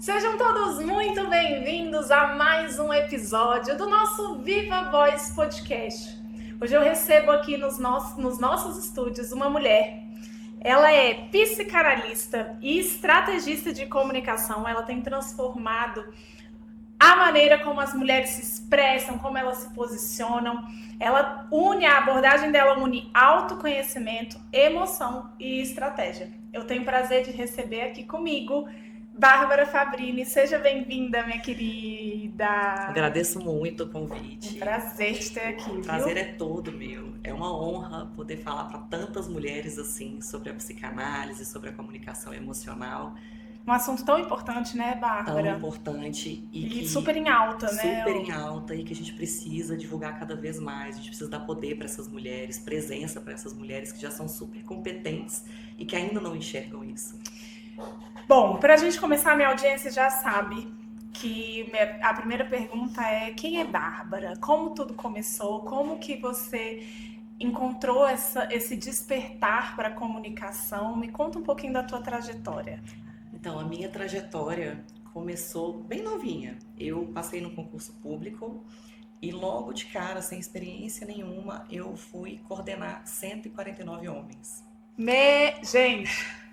Sejam todos muito bem-vindos a mais um episódio do nosso Viva Voz Podcast. Hoje eu recebo aqui nos nossos estúdios uma mulher. Ela é psicanalista e estrategista de comunicação. Ela tem transformado a maneira como as mulheres se expressam, como elas se posicionam. A abordagem dela une autoconhecimento, emoção e estratégia. Eu tenho o prazer de receber aqui comigo Bárbara Fabrini. Seja bem-vinda, minha querida. Agradeço muito o convite. Um prazer te ter aqui, O prazer é todo meu. É uma honra poder falar para tantas mulheres assim sobre a psicanálise, sobre a comunicação emocional. Um assunto tão importante, né, Bárbara? Tão importante e super em alta, né? Super em alta e que a gente precisa divulgar cada vez mais. A gente precisa dar poder para essas mulheres, presença para essas mulheres que já são super competentes e que ainda não enxergam isso. Bom, para a gente começar, minha audiência já sabe que a primeira pergunta é: quem é Bárbara? Como tudo começou? Como que você encontrou esse despertar para a comunicação? Me conta um pouquinho da tua trajetória. Então, a minha trajetória começou bem novinha. Eu passei no concurso público e logo de cara, sem experiência nenhuma, eu fui coordenar 149 homens. Gente!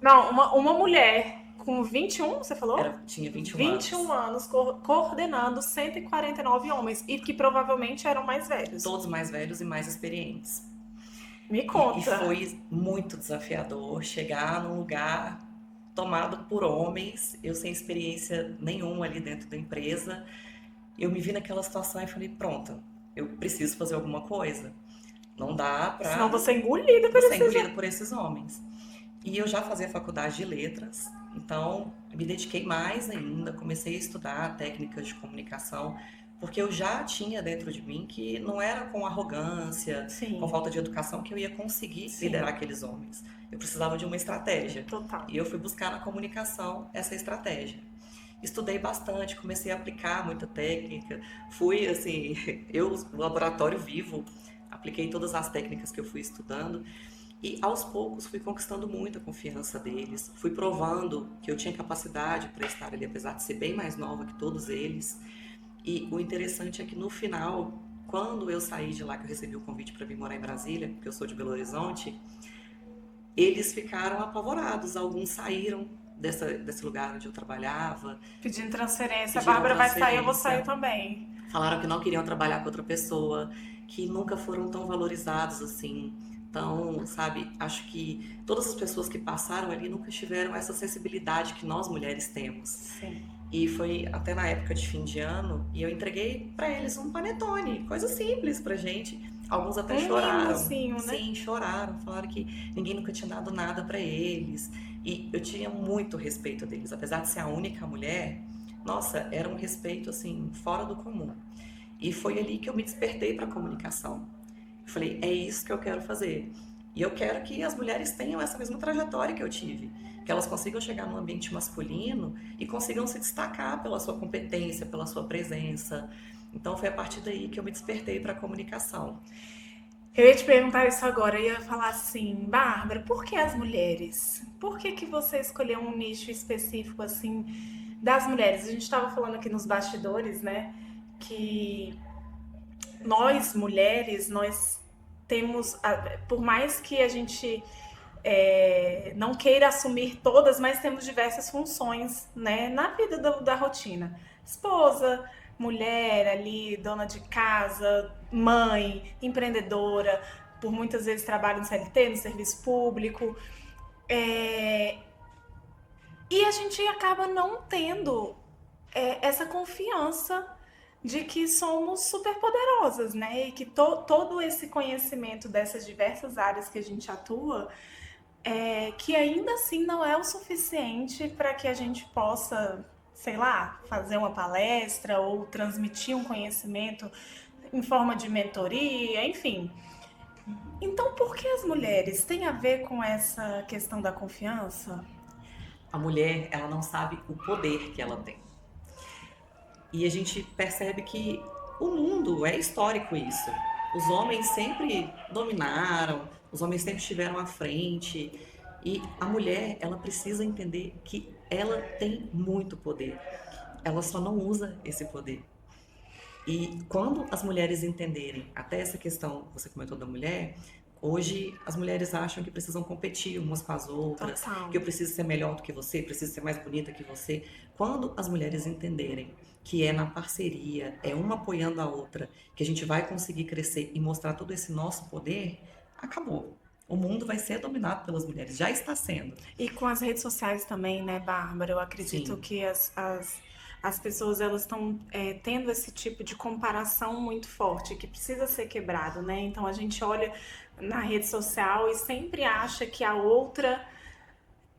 Não, uma mulher com 21, você falou? Tinha 21 anos coordenando 149 homens e que provavelmente eram mais velhos. Todos mais velhos e mais experientes. Me conta. E foi muito desafiador chegar num lugar tomado por homens, eu sem experiência nenhuma ali dentro da empresa. Eu me vi naquela situação e falei, pronto, eu preciso fazer alguma coisa. Não dá pra... Senão você é engolida por esses homens. E eu já fazia faculdade de letras, então me dediquei mais ainda, comecei a estudar técnicas de comunicação, porque eu já tinha dentro de mim que não era com arrogância, Sim, com falta de educação que eu ia conseguir liderar aqueles homens. Eu precisava de uma estratégia. Total. E eu fui buscar na comunicação essa estratégia. Estudei bastante, comecei a aplicar muita técnica. Fui, assim, no laboratório vivo, apliquei todas as técnicas que eu fui estudando. E aos poucos fui conquistando muito a confiança deles. Fui provando que eu tinha capacidade para estar ali, apesar de ser bem mais nova que todos eles. E o interessante é que no final, quando eu saí de lá, que eu recebi o convite para vir morar em Brasília, porque eu sou de Belo Horizonte, eles ficaram apavorados. Alguns saíram desse lugar onde eu trabalhava. Pedindo transferência. A Bárbara vai sair, eu vou sair também. Falaram que não queriam trabalhar com outra pessoa, que nunca foram tão valorizados assim. Então, sabe, acho que todas as pessoas que passaram ali nunca tiveram essa sensibilidade que nós mulheres temos. Sim. E foi até na época de fim de ano, e eu entreguei para eles um panetone, coisa simples pra gente. Alguns até choraram. Negocinho, né? Sim, choraram, falaram que ninguém nunca tinha dado nada para eles. E eu tinha muito respeito deles, apesar de ser a única mulher. Nossa, era um respeito assim fora do comum. E foi ali que eu me despertei para a comunicação. Eu falei, é isso que eu quero fazer. E eu quero que as mulheres tenham essa mesma trajetória que eu tive. Que elas consigam chegar no ambiente masculino e consigam se destacar pela sua competência, pela sua presença. Então foi a partir daí que eu me despertei para a comunicação. Eu ia te perguntar isso agora, eu ia falar assim, Bárbara, por que as mulheres? Por que você escolheu um nicho específico assim das mulheres? A gente estava falando aqui nos bastidores, né, que nós mulheres, nós temos, por mais que a gente não queira assumir todas, mas temos diversas funções, né, na vida da rotina. Esposa, mulher ali, dona de casa, mãe, empreendedora, por muitas vezes trabalho no CLT, no serviço público. E a gente acaba não tendo essa confiança de que somos super poderosas, né? E que todo esse conhecimento dessas diversas áreas que a gente atua, que ainda assim não é o suficiente para que a gente possa, sei lá, fazer uma palestra ou transmitir um conhecimento em forma de mentoria, enfim. Então, por que as mulheres? Tem a ver com essa questão da confiança? A mulher, ela não sabe o poder que ela tem. E a gente percebe que o mundo é histórico isso. Os homens sempre dominaram, os homens sempre estiveram à frente. E a mulher, ela precisa entender que ela tem muito poder. Ela só não usa esse poder. E quando as mulheres entenderem até essa questão, você comentou da mulher, hoje as mulheres acham que precisam competir umas com as outras, que Total. eu preciso ser melhor do que você, preciso ser mais bonita que você. Quando as mulheres entenderem que é na parceria, é uma apoiando a outra, que a gente vai conseguir crescer e mostrar todo esse nosso poder, acabou. O mundo vai ser dominado pelas mulheres, já está sendo. E com as redes sociais também, né, Bárbara? Eu acredito Sim, que as pessoas elas estão tendo esse tipo de comparação muito forte, que precisa ser quebrado, né? Então a gente olha na rede social e sempre acha que a outra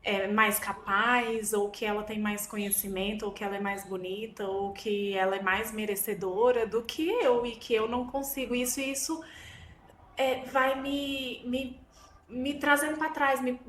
é mais capaz, ou que ela tem mais conhecimento, ou que ela é mais bonita, ou que ela é mais merecedora do que eu, e que eu não consigo isso, e isso vai me trazendo para trás, me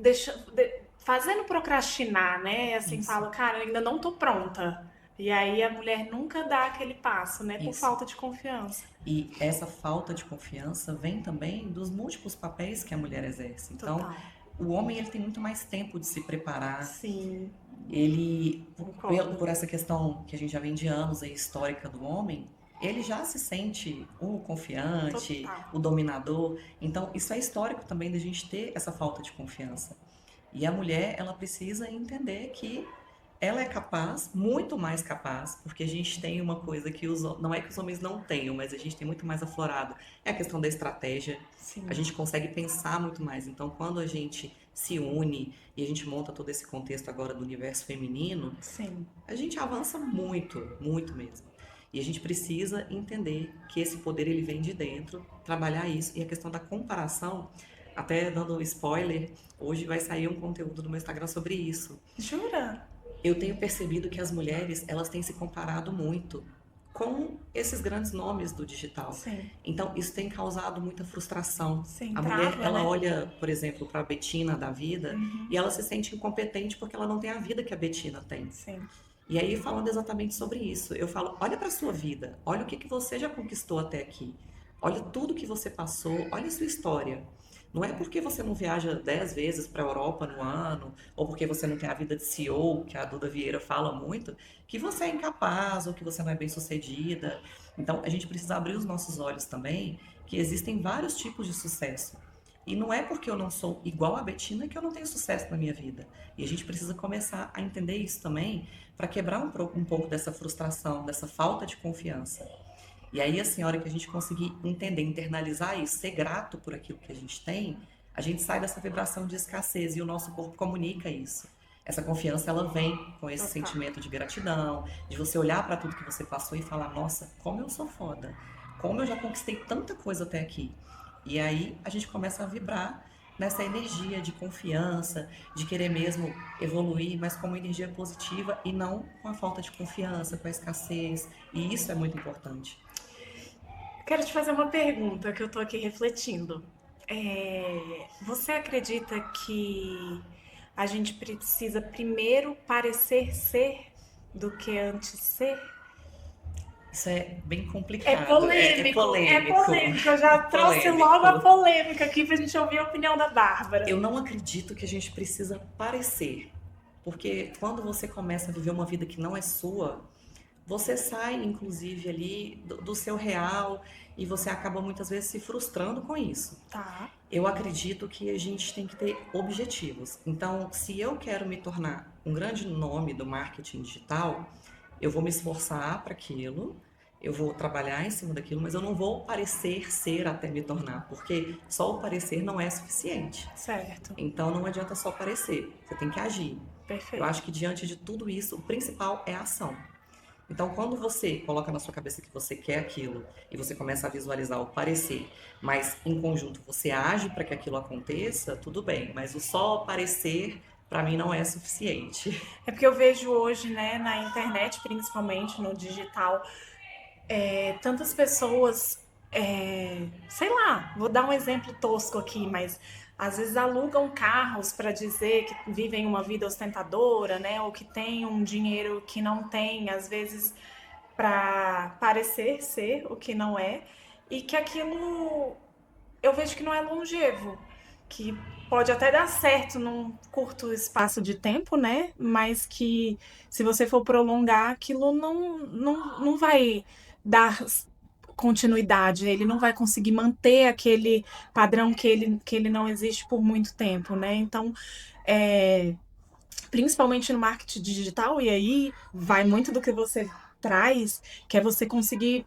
fazendo procrastinar, né? Assim, isso, falo, cara, ainda não tô pronta. E aí a mulher nunca dá aquele passo, né? Por isso. falta de confiança. E essa falta de confiança vem também dos múltiplos papéis que a mulher exerce. Então, Total. o homem ele tem muito mais tempo de se preparar. Sim, Ele, concordo. por essa questão que a gente já vem de anos aí, histórica do homem, ele já se sente o confiante, Total. o dominador. Então, isso é histórico também da gente ter essa falta de confiança. E a mulher, ela precisa entender que ela é capaz, muito mais capaz, porque a gente tem uma coisa que não é que os homens não tenham, mas a gente tem muito mais aflorado. É a questão da estratégia. A Sim, gente consegue pensar muito mais. Então, quando a gente se une e a gente monta todo esse contexto agora do universo feminino, sim. a gente avança muito, muito mesmo. E a gente precisa entender que esse poder ele vem de dentro, trabalhar isso. E a questão da comparação, até dando spoiler, hoje vai sair um conteúdo no meu Instagram sobre isso. Jura? Eu tenho percebido que as mulheres, elas têm se comparado muito com esses grandes nomes do digital. Sim. Então, isso tem causado muita frustração. Sim, A mulher, trava, ela né? olha, por exemplo, para a Betina da vida e ela se sente incompetente porque ela não tem a vida que a Betina tem. Sim. E aí, falando exatamente sobre isso, eu falo: olha para a sua vida, olha o que que você já conquistou até aqui, olha tudo que você passou, olha a sua história. Não é porque você não viaja 10 vezes para a Europa no ano, ou porque você não tem a vida de CEO, que a Duda Vieira fala muito, que você é incapaz ou que você não é bem-sucedida. Então, a gente precisa abrir os nossos olhos também, que existem vários tipos de sucesso. E não é porque eu não sou igual a Betina que eu não tenho sucesso na minha vida. E a gente precisa começar a entender isso também para quebrar um pouco dessa frustração, dessa falta de confiança. E aí, assim, a hora que a gente conseguir entender, internalizar isso, ser grato por aquilo que a gente sai dessa vibração de escassez e o nosso corpo comunica isso. Essa confiança, ela vem com esse Total. sentimento de gratidão, de você olhar para tudo que você passou e falar: nossa, como eu sou foda, como eu já conquistei tanta coisa até aqui. E aí a gente começa a vibrar nessa energia de confiança, de querer mesmo evoluir, mas com uma energia positiva e não com a falta de confiança, com a escassez. E isso é muito importante. Quero te fazer uma pergunta que eu tô aqui refletindo. Você acredita que a gente precisa primeiro parecer ser do que antes ser? Isso é bem É complicado, é polêmico, é polêmico, polêmico. Eu já trouxe logo a polêmico. polêmica aqui pra gente ouvir a opinião da Bárbara. Eu não acredito que a gente precisa parecer, porque quando você começa a viver uma vida que não é sua, você sai, inclusive, ali do seu real e você acaba muitas vezes se frustrando com isso. Tá, Eu acredito que a gente tem que ter objetivos. Então, se eu quero me tornar um grande nome do marketing digital, eu vou me esforçar para aquilo, eu vou trabalhar em cima daquilo, mas eu não vou parecer ser até me tornar, porque só o parecer não é suficiente. certo. Então, não adianta só parecer, você tem que agir. Eu Perfeito. acho que diante de tudo isso, o principal é a ação. Então, quando você coloca na sua cabeça que você quer aquilo e você começa a visualizar o parecer, mas em conjunto você age para que aquilo aconteça, tudo bem. Mas o só parecer, para mim, não é suficiente. É porque eu vejo hoje, né, na internet, principalmente no digital, tantas pessoas, sei lá, vou dar um exemplo tosco aqui, mas às vezes alugam carros para dizer que vivem uma vida ostentadora, né, ou que têm um dinheiro que não tem, às vezes para parecer ser o que não é, e que aquilo eu vejo que não é longevo. que pode até dar certo num curto espaço de tempo, né? Mas que se você for prolongar, aquilo não vai dar continuidade, ele não vai conseguir manter aquele padrão que ele não existe por muito tempo, né? Então, é, principalmente no marketing digital, e aí vai muito do que você traz, que é você conseguir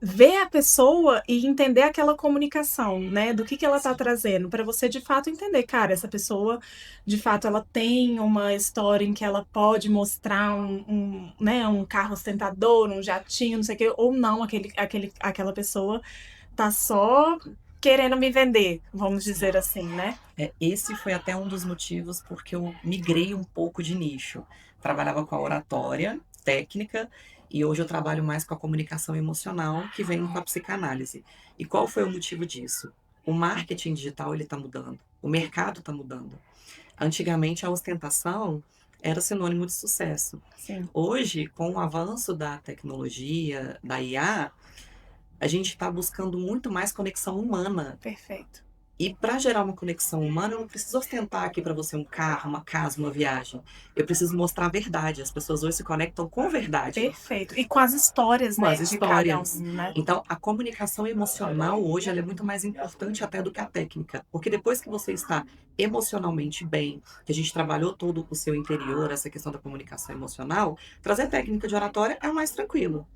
ver a pessoa e entender aquela comunicação, né? Do que ela tá Sim. trazendo, para você de fato entender, cara, essa pessoa, de fato, ela tem uma história em que ela pode mostrar né, um carro ostentador, um jatinho, não sei o quê, ou não, aquela pessoa tá só querendo me vender, vamos Sim. dizer assim, né? Esse foi até um dos motivos porque eu migrei um pouco de nicho. Trabalhava com a oratória, técnica, e hoje eu trabalho mais com a comunicação emocional, que vem com a psicanálise. E qual foi o motivo disso? O marketing digital ele está mudando, o mercado está mudando. Antigamente a ostentação era sinônimo de sucesso. Sim, Hoje, com o avanço da tecnologia, da IA, a gente está buscando muito mais conexão humana. perfeito. E para gerar uma conexão humana, eu não preciso ostentar aqui para você um carro, uma casa, uma viagem. Eu preciso mostrar a verdade. As pessoas hoje se conectam com verdade, Perfeito. E com as histórias, com né, as de cada histórias. um, né? Então, a comunicação emocional hoje ela é muito mais importante até do que a técnica. Porque depois que você está emocionalmente bem, que a gente trabalhou todo o seu interior, essa questão da comunicação emocional, trazer técnica de oratória é o mais tranquilo.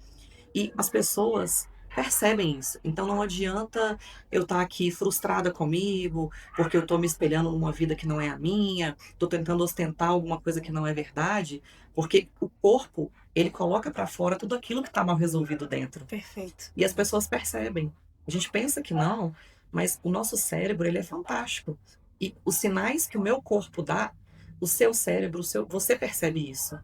E as pessoas percebem isso. Então não adianta eu estar aqui frustrada comigo, porque eu estou me espelhando numa vida que não é a minha, estou tentando ostentar alguma coisa que não é verdade, porque o corpo, ele coloca para fora tudo aquilo que está mal resolvido dentro. Perfeito. E as pessoas percebem. A gente pensa que não, mas o nosso cérebro, ele é fantástico. E os sinais que o meu corpo dá, o seu cérebro, você percebe isso.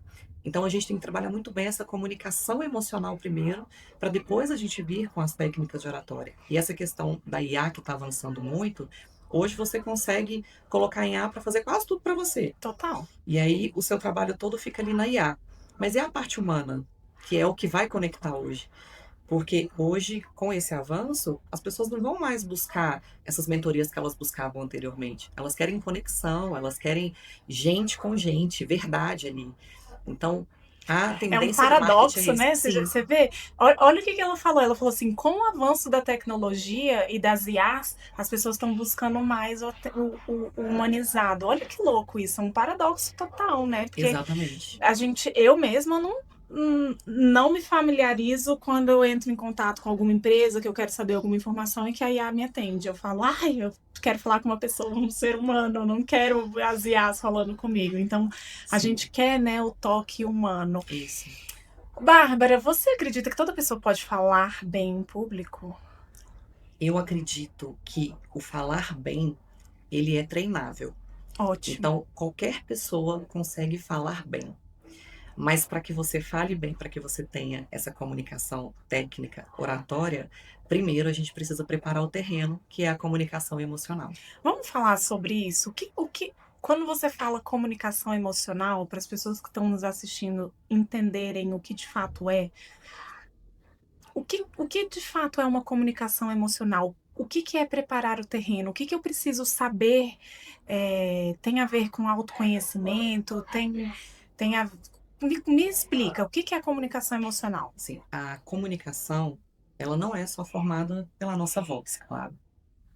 Então a gente tem que trabalhar muito bem essa comunicação emocional primeiro, para depois a gente vir com as técnicas de oratória. E essa questão da IA que está avançando muito, hoje você consegue colocar em IA para fazer quase tudo para você. Total. E aí o seu trabalho todo fica ali na IA. Mas é a parte humana, que é o que vai conectar hoje. Porque hoje, com esse avanço, as pessoas não vão mais buscar essas mentorias que elas buscavam anteriormente. Elas querem conexão, elas querem gente com gente, verdade ali. Então, a É um tendência do marketing é paradoxo, esse. né? Sim, Você vê, olha o que ela falou. Ela falou assim: com o avanço da tecnologia e das IAs, as pessoas estão buscando mais o humanizado. Olha que louco isso, é um paradoxo total, né? Porque exatamente. eu mesma não me familiarizo quando eu entro em contato com alguma empresa que eu quero saber alguma informação e que a IA me atende. Eu falo, ai, eu quero falar com uma pessoa, um ser humano, eu não quero as IAs falando comigo. Então, a Sim, gente quer, né, o toque humano. isso. Bárbara, você acredita que toda pessoa pode falar bem em público? Eu acredito que o falar bem, ele é treinável. Ótimo. Então, qualquer pessoa consegue falar bem. Mas para que você fale bem, para que você tenha essa comunicação técnica, oratória, primeiro a gente precisa preparar o terreno, que é a comunicação emocional. Vamos falar sobre isso? Quando você fala comunicação emocional, para as pessoas que estão nos assistindo entenderem o que de fato é, o que de fato é uma comunicação emocional? O que é preparar o terreno? O que eu preciso saber? Tem a ver com autoconhecimento? Tem a, me explica, o que é a comunicação emocional? Assim, a comunicação, ela não é só formada pela nossa voz, claro.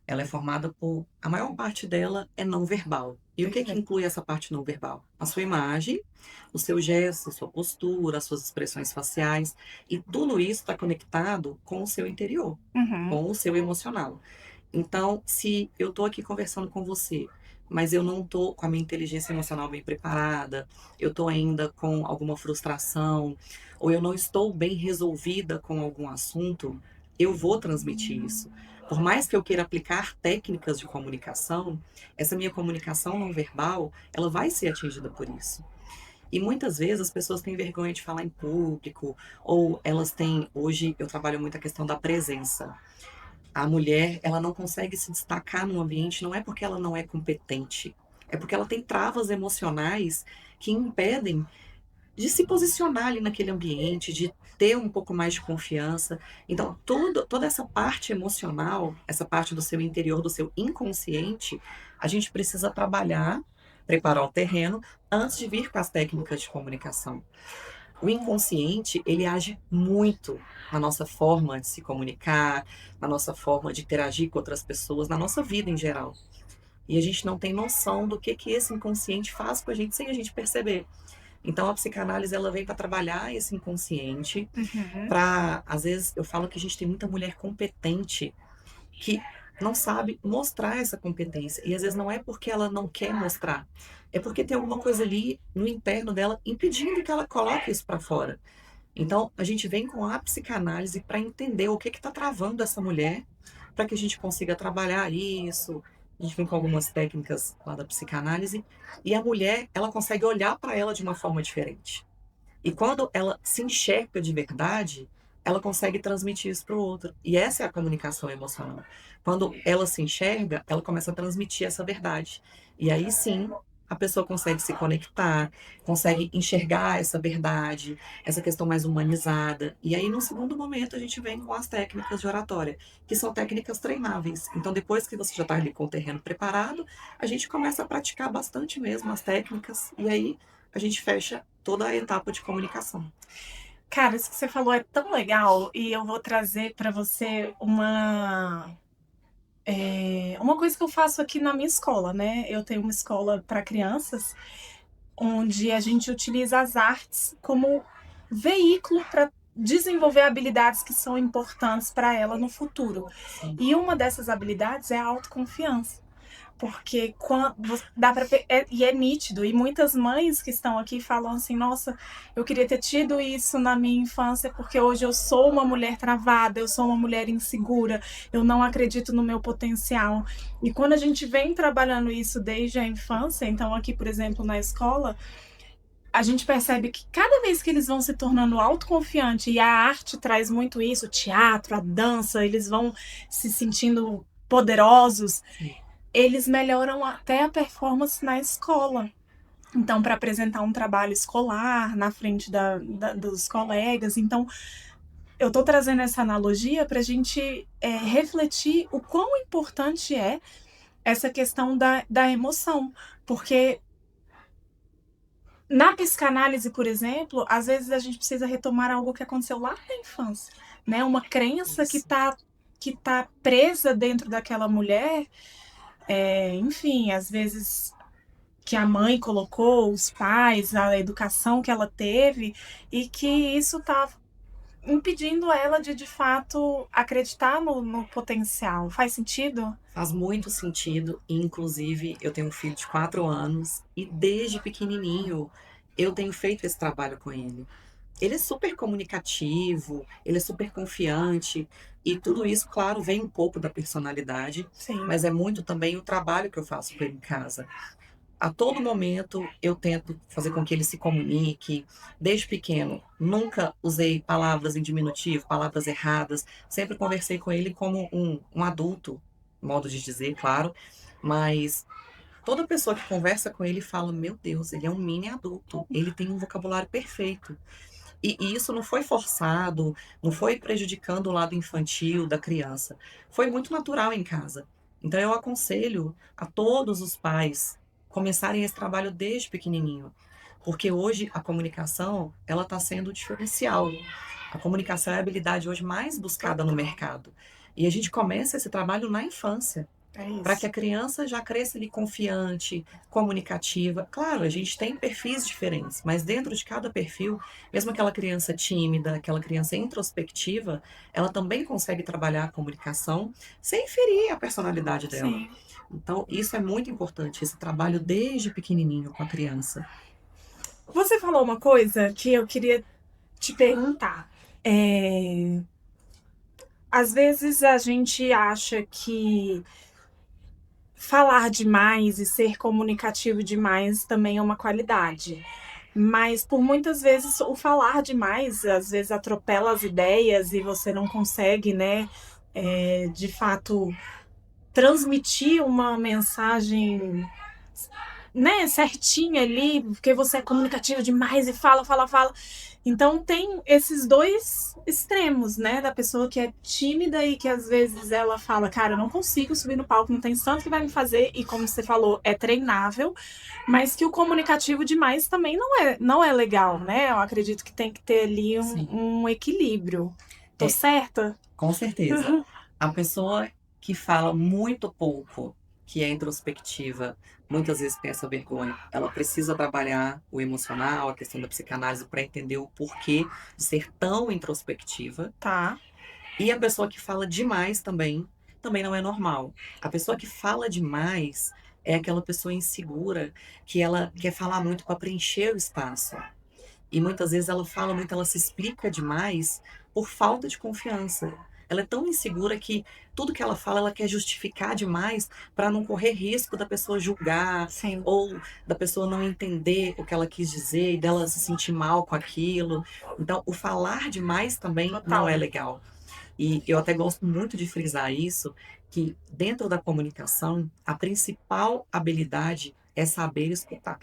Ela é formada por, a maior parte dela é não verbal. E o que Perfeito. inclui essa parte não verbal? A sua imagem, o seu gesto, a sua postura, as suas expressões faciais. E tudo isso está conectado com o seu interior, Uhum. com o seu emocional. Então, se eu estou aqui conversando com você, mas eu não estou com a minha inteligência emocional bem preparada, eu estou ainda com alguma frustração, ou eu não estou bem resolvida com algum assunto, eu vou transmitir isso. Por mais que eu queira aplicar técnicas de comunicação, essa minha comunicação não verbal, ela vai ser atingida por isso. E muitas vezes as pessoas têm vergonha de falar em público, ou elas têm, hoje eu trabalho muito a questão da presença. A mulher, ela não consegue se destacar no ambiente, não é porque ela não é competente, é porque ela tem travas emocionais que impedem de se posicionar ali naquele ambiente, de ter um pouco mais de confiança. Então, toda essa parte emocional, essa parte do seu interior, do seu inconsciente, a gente precisa trabalhar, preparar o terreno antes de vir com as técnicas de comunicação. O inconsciente, ele age muito na nossa forma de se comunicar, na nossa forma de interagir com outras pessoas, na nossa vida em geral. E a gente não tem noção do que esse inconsciente faz com a gente sem a gente perceber. Então a psicanálise ela vem para trabalhar esse inconsciente, Uhum. para às vezes eu falo que a gente tem muita mulher competente que não sabe mostrar essa competência e às vezes não é porque ela não quer mostrar, é porque tem alguma coisa ali no interno dela impedindo que ela coloque isso para fora. Então a gente vem com a psicanálise para entender o que está travando essa mulher, para que a gente consiga trabalhar isso. A gente vem com algumas técnicas lá da psicanálise e a mulher, ela consegue olhar para ela de uma forma diferente. E quando ela se enxerga de verdade, ela consegue transmitir isso para o outro. E essa é a comunicação emocional. Quando ela se enxerga, ela começa a transmitir essa verdade. E aí sim, a pessoa consegue se conectar, consegue enxergar essa verdade, essa questão mais humanizada. E aí, no segundo momento, a gente vem com as técnicas de oratória, que são técnicas treináveis. Então, depois que você já está ali com o terreno preparado, a gente começa a praticar bastante mesmo as técnicas. E aí, a gente fecha toda a etapa de comunicação. Cara, isso que você falou é tão legal e eu vou trazer para você uma coisa que eu faço aqui na minha escola, né? Eu tenho uma escola para crianças onde a gente utiliza as artes como veículo para desenvolver habilidades que são importantes para ela no futuro. Sim. E uma dessas habilidades é a autoconfiança. Porque quando, dá pra, e é nítido, e muitas mães que estão aqui falam assim: nossa, eu queria ter tido isso na minha infância, porque hoje eu sou uma mulher travada, eu sou uma mulher insegura, eu não acredito no meu potencial. E quando a gente vem trabalhando isso desde a infância, então aqui, por exemplo, na escola, a gente percebe que cada vez que eles vão se tornando autoconfiantes, e a arte traz muito isso, o teatro, a dança, eles vão se sentindo poderosos, Sim. eles melhoram até a performance na escola. Então, para apresentar um trabalho escolar na frente dos colegas. Então, eu estou trazendo essa analogia para a gente refletir o quão importante é essa questão da emoção. Porque na psicanálise, por exemplo, às vezes a gente precisa retomar algo que aconteceu lá na infância, né? Uma crença Isso. que tá presa dentro daquela mulher, enfim, às vezes que a mãe colocou, os pais, a educação que ela teve, e que isso está impedindo ela de fato acreditar no potencial. Faz sentido? Faz muito sentido. Inclusive, eu tenho um filho de 4 anos e desde pequenininho eu tenho feito esse trabalho com ele. Ele é super comunicativo, ele é super confiante e tudo isso, claro, vem um pouco da personalidade, Sim. mas é muito também o trabalho que eu faço com ele em casa. A todo momento eu tento fazer com que ele se comunique. Desde pequeno, nunca usei palavras em diminutivo, palavras erradas. Sempre conversei com ele como um adulto, modo de dizer, claro. Mas toda pessoa que conversa com ele fala: Meu Deus, ele é um mini adulto. Ele tem um vocabulário perfeito. E isso não foi forçado, não foi prejudicando o lado infantil da criança. Foi muito natural em casa. Então eu aconselho a todos os pais começarem esse trabalho desde pequenininho, porque hoje a comunicação ela está sendo diferencial. A comunicação é a habilidade hoje mais buscada no mercado. E a gente começa esse trabalho na infância É para que isso. a criança já cresça ali confiante, comunicativa. Claro, a gente tem perfis diferentes, mas dentro de cada perfil, mesmo aquela criança tímida, aquela criança introspectiva, ela também consegue trabalhar a comunicação sem ferir a personalidade dela. Sim. Então, isso é muito importante, esse trabalho desde pequenininho com a criança. Você falou uma coisa que eu queria te perguntar. É, Às vezes a gente acha que falar demais e ser comunicativo demais também é uma qualidade. Mas por muitas vezes o falar demais, às vezes atropela as ideias e você não consegue, né, de fato transmitir uma mensagem né, certinha ali, porque você é comunicativo demais e fala, fala, fala. Então tem esses dois extremos, né? Da pessoa que é tímida e que às vezes ela fala, cara, eu não consigo subir no palco, não tem tanto que vai me fazer, e como você falou, é treinável, mas que o comunicativo demais também não é legal, né? Eu acredito que tem que ter ali Sim. um equilíbrio. Tô É, certa? com certeza. A pessoa que fala muito pouco, que é introspectiva, muitas vezes tem essa vergonha. Ela precisa trabalhar o emocional, a questão da psicanálise, para entender o porquê de ser tão introspectiva. Tá. E a pessoa que fala demais também não é normal. A pessoa que fala demais é aquela pessoa insegura, que ela quer falar muito para preencher o espaço. E muitas vezes ela fala muito, ela se explica demais por falta de confiança. Ela é tão insegura que tudo que ela fala, ela quer justificar demais para não correr risco da pessoa julgar Sim. ou da pessoa não entender o que ela quis dizer e dela se sentir mal com aquilo. Então, o falar demais também não Total. é legal. E eu até gosto muito de frisar isso, que dentro da comunicação, a principal habilidade é saber escutar.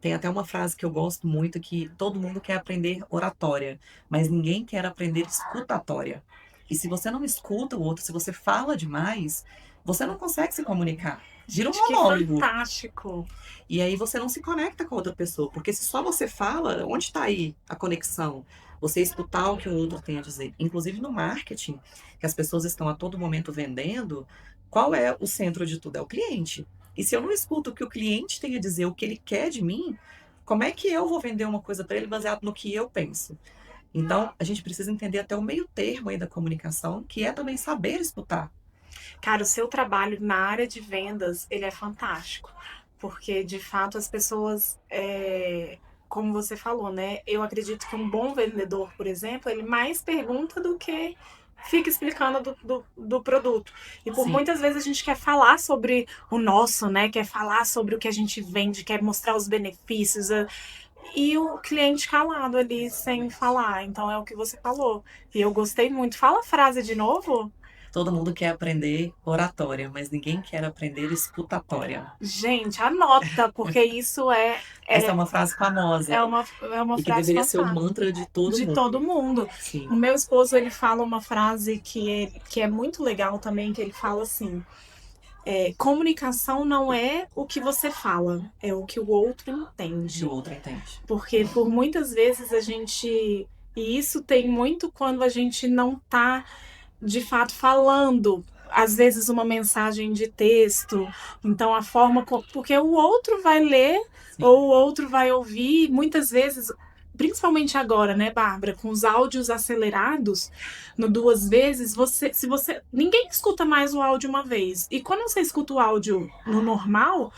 Tem até uma frase que eu gosto muito que todo mundo quer aprender oratória, mas ninguém quer aprender escutatória. E se você não escuta o outro, se você fala demais, você não consegue se comunicar. Vira um Gente, que monólogo. fantástico. E aí você não se conecta com a outra pessoa, porque se só você fala, onde está aí a conexão? Você escutar o que o outro tem a dizer. Inclusive no marketing, que as pessoas estão a todo momento vendendo, qual é o centro de tudo? É o cliente. E se eu não escuto o que o cliente tem a dizer, o que ele quer de mim, como é que eu vou vender uma coisa para ele baseado no que eu penso? Então, a gente precisa entender até o meio termo aí da comunicação, que é também saber escutar. Cara, o seu trabalho na área de vendas, ele é fantástico. Porque, de fato, as pessoas, como você falou, né? Eu acredito que um bom vendedor, por exemplo, ele mais pergunta do que fica explicando do produto. E por Sim. muitas vezes a gente quer falar sobre o nosso, né? Quer falar sobre o que a gente vende, quer mostrar os benefícios. E o cliente calado ali, sem falar. Então é o que você falou. E eu gostei muito. Fala a frase de novo. Todo mundo quer aprender oratória, mas ninguém quer aprender escutatória. Gente, anota, porque isso Essa é uma frase famosa é uma e que frase deveria ser o fantástica mantra de todo de mundo. todo mundo. Sim, O meu esposo, ele fala uma frase que é muito legal também, que ele fala assim, comunicação não é o que você fala, é o que o outro que o entende. outro entende. Porque por muitas vezes e isso tem muito quando a gente não tá de fato falando, às vezes uma mensagem de texto, então a forma porque o outro vai ler Sim. ou o outro vai ouvir, muitas vezes, principalmente agora, né, Bárbara, com os áudios acelerados no duas vezes, se você ninguém escuta mais o áudio uma vez. E quando você escuta o áudio no normal,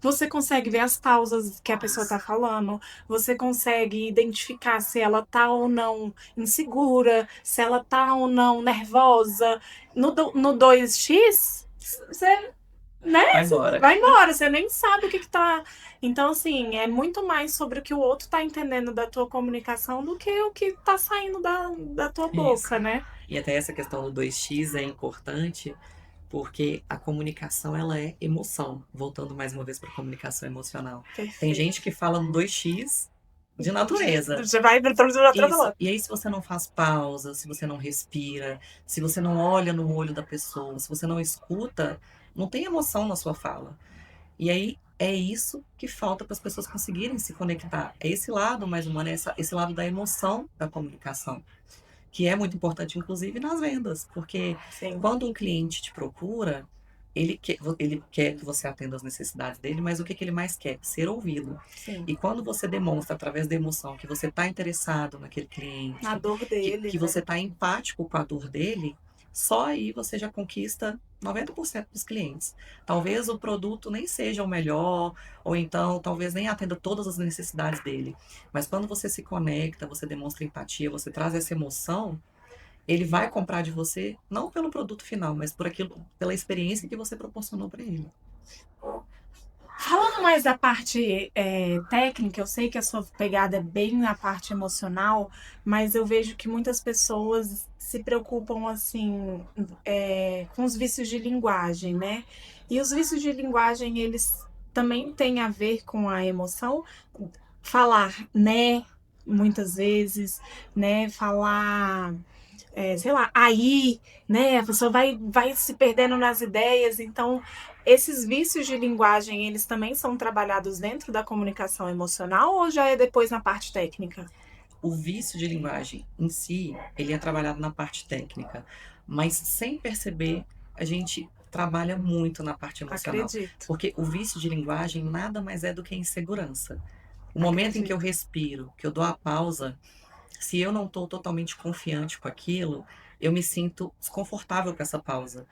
você consegue ver as pausas que a pessoa está falando, você consegue identificar se ela está ou não insegura, se ela está ou não nervosa. No 2x, você, né? Vai embora. Vai embora, você nem sabe o que tá. Então, assim, é muito mais sobre o que o outro tá entendendo da tua comunicação do que o que tá saindo da tua boca, né? E até essa questão do 2x é importante, porque a comunicação ela é emoção. Voltando mais uma vez para a comunicação emocional. Tem Perfeito. gente que fala no 2x de natureza. Você vai Isso. E aí, se você não faz pausa, se você não respira, se você não olha no olho da pessoa, se você não escuta, não tem emoção na sua fala. E aí, é isso que falta para as pessoas conseguirem se conectar. É esse lado mais humano, é esse lado da emoção da comunicação, que é muito importante, inclusive nas vendas, porque Sim. quando um cliente te procura, ele quer que você atenda às necessidades dele, mas o que ele mais quer? Ser ouvido. Sim. E quando você demonstra através da emoção que você está interessado naquele cliente, Na dor dele, que né? você está empático com a dor dele, só aí você já conquista 90% dos clientes. Talvez o produto nem seja o melhor, ou então talvez nem atenda todas as necessidades dele. Mas quando você se conecta, você demonstra empatia, você traz essa emoção, ele vai comprar de você não pelo produto final, mas por aquilo, pela experiência que você proporcionou para ele. Falando mais da parte técnica, eu sei que a sua pegada é bem na parte emocional, mas eu vejo que muitas pessoas se preocupam assim com os vícios de linguagem, né? E os vícios de linguagem, eles também tem a ver com a emoção? Falar né, muitas vezes, né? Falar, sei lá, aí, né? A pessoa vai se perdendo nas ideias. Então, esses vícios de linguagem, eles também são trabalhados dentro da comunicação emocional ou já é depois na parte técnica? O vício de linguagem em si, ele é trabalhado na parte técnica, mas sem perceber, a gente trabalha muito na parte emocional, Acredito, porque o vício de linguagem nada mais é do que insegurança. O momento em que eu acredito. respiro, que eu dou a pausa, se eu não estou totalmente confiante com aquilo, eu me sinto desconfortável com essa pausa.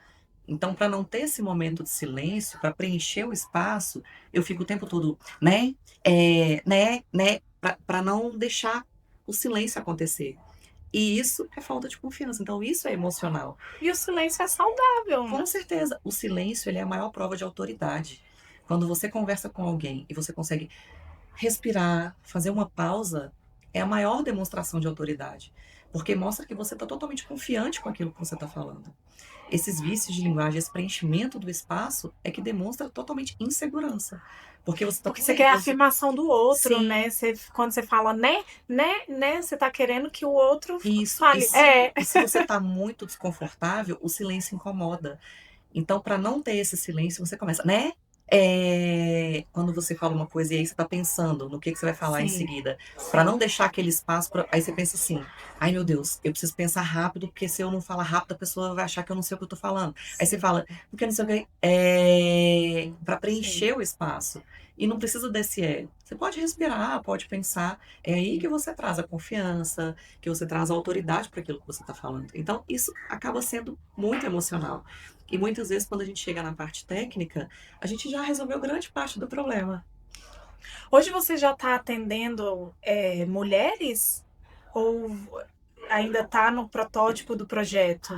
Então, para não ter esse momento de silêncio, para preencher o espaço, eu fico o tempo todo, né, né, para não deixar o silêncio acontecer. E isso é falta de confiança. Então, isso é emocional. E o silêncio é saudável, Com né? certeza, o silêncio ele é a maior prova de autoridade. Quando você conversa com alguém e você consegue respirar, fazer uma pausa, é a maior demonstração de autoridade. Porque mostra que você está totalmente confiante com aquilo que você está falando. Esses vícios de linguagem, esse preenchimento do espaço é que demonstra totalmente insegurança. Porque você está Porque você quer a nervoso. afirmação do outro, Sim, né? Quando você fala né, você tá querendo que o outro isso. fale. É, E se você está muito desconfortável, o silêncio incomoda. Então, para não ter esse silêncio, você começa, né? Quando você fala uma coisa e aí você está pensando no que você vai falar em sim, seguida, para sim. não deixar aquele espaço, aí você pensa assim: ai meu Deus, eu preciso pensar rápido, porque se eu não falar rápido, a pessoa vai achar que eu não sei o que eu estou falando. Aí você Sim, fala, porque não sei o que, para sim, preencher o espaço. E não precisa desse é. Você pode respirar, pode pensar. É aí que você traz a confiança, que você traz a autoridade para aquilo que você está falando. Então, isso acaba sendo muito emocional. E muitas vezes, quando a gente chega na parte técnica, a gente já resolveu grande parte do problema. hoje você já está atendendo mulheres ou ainda está no protótipo do projeto?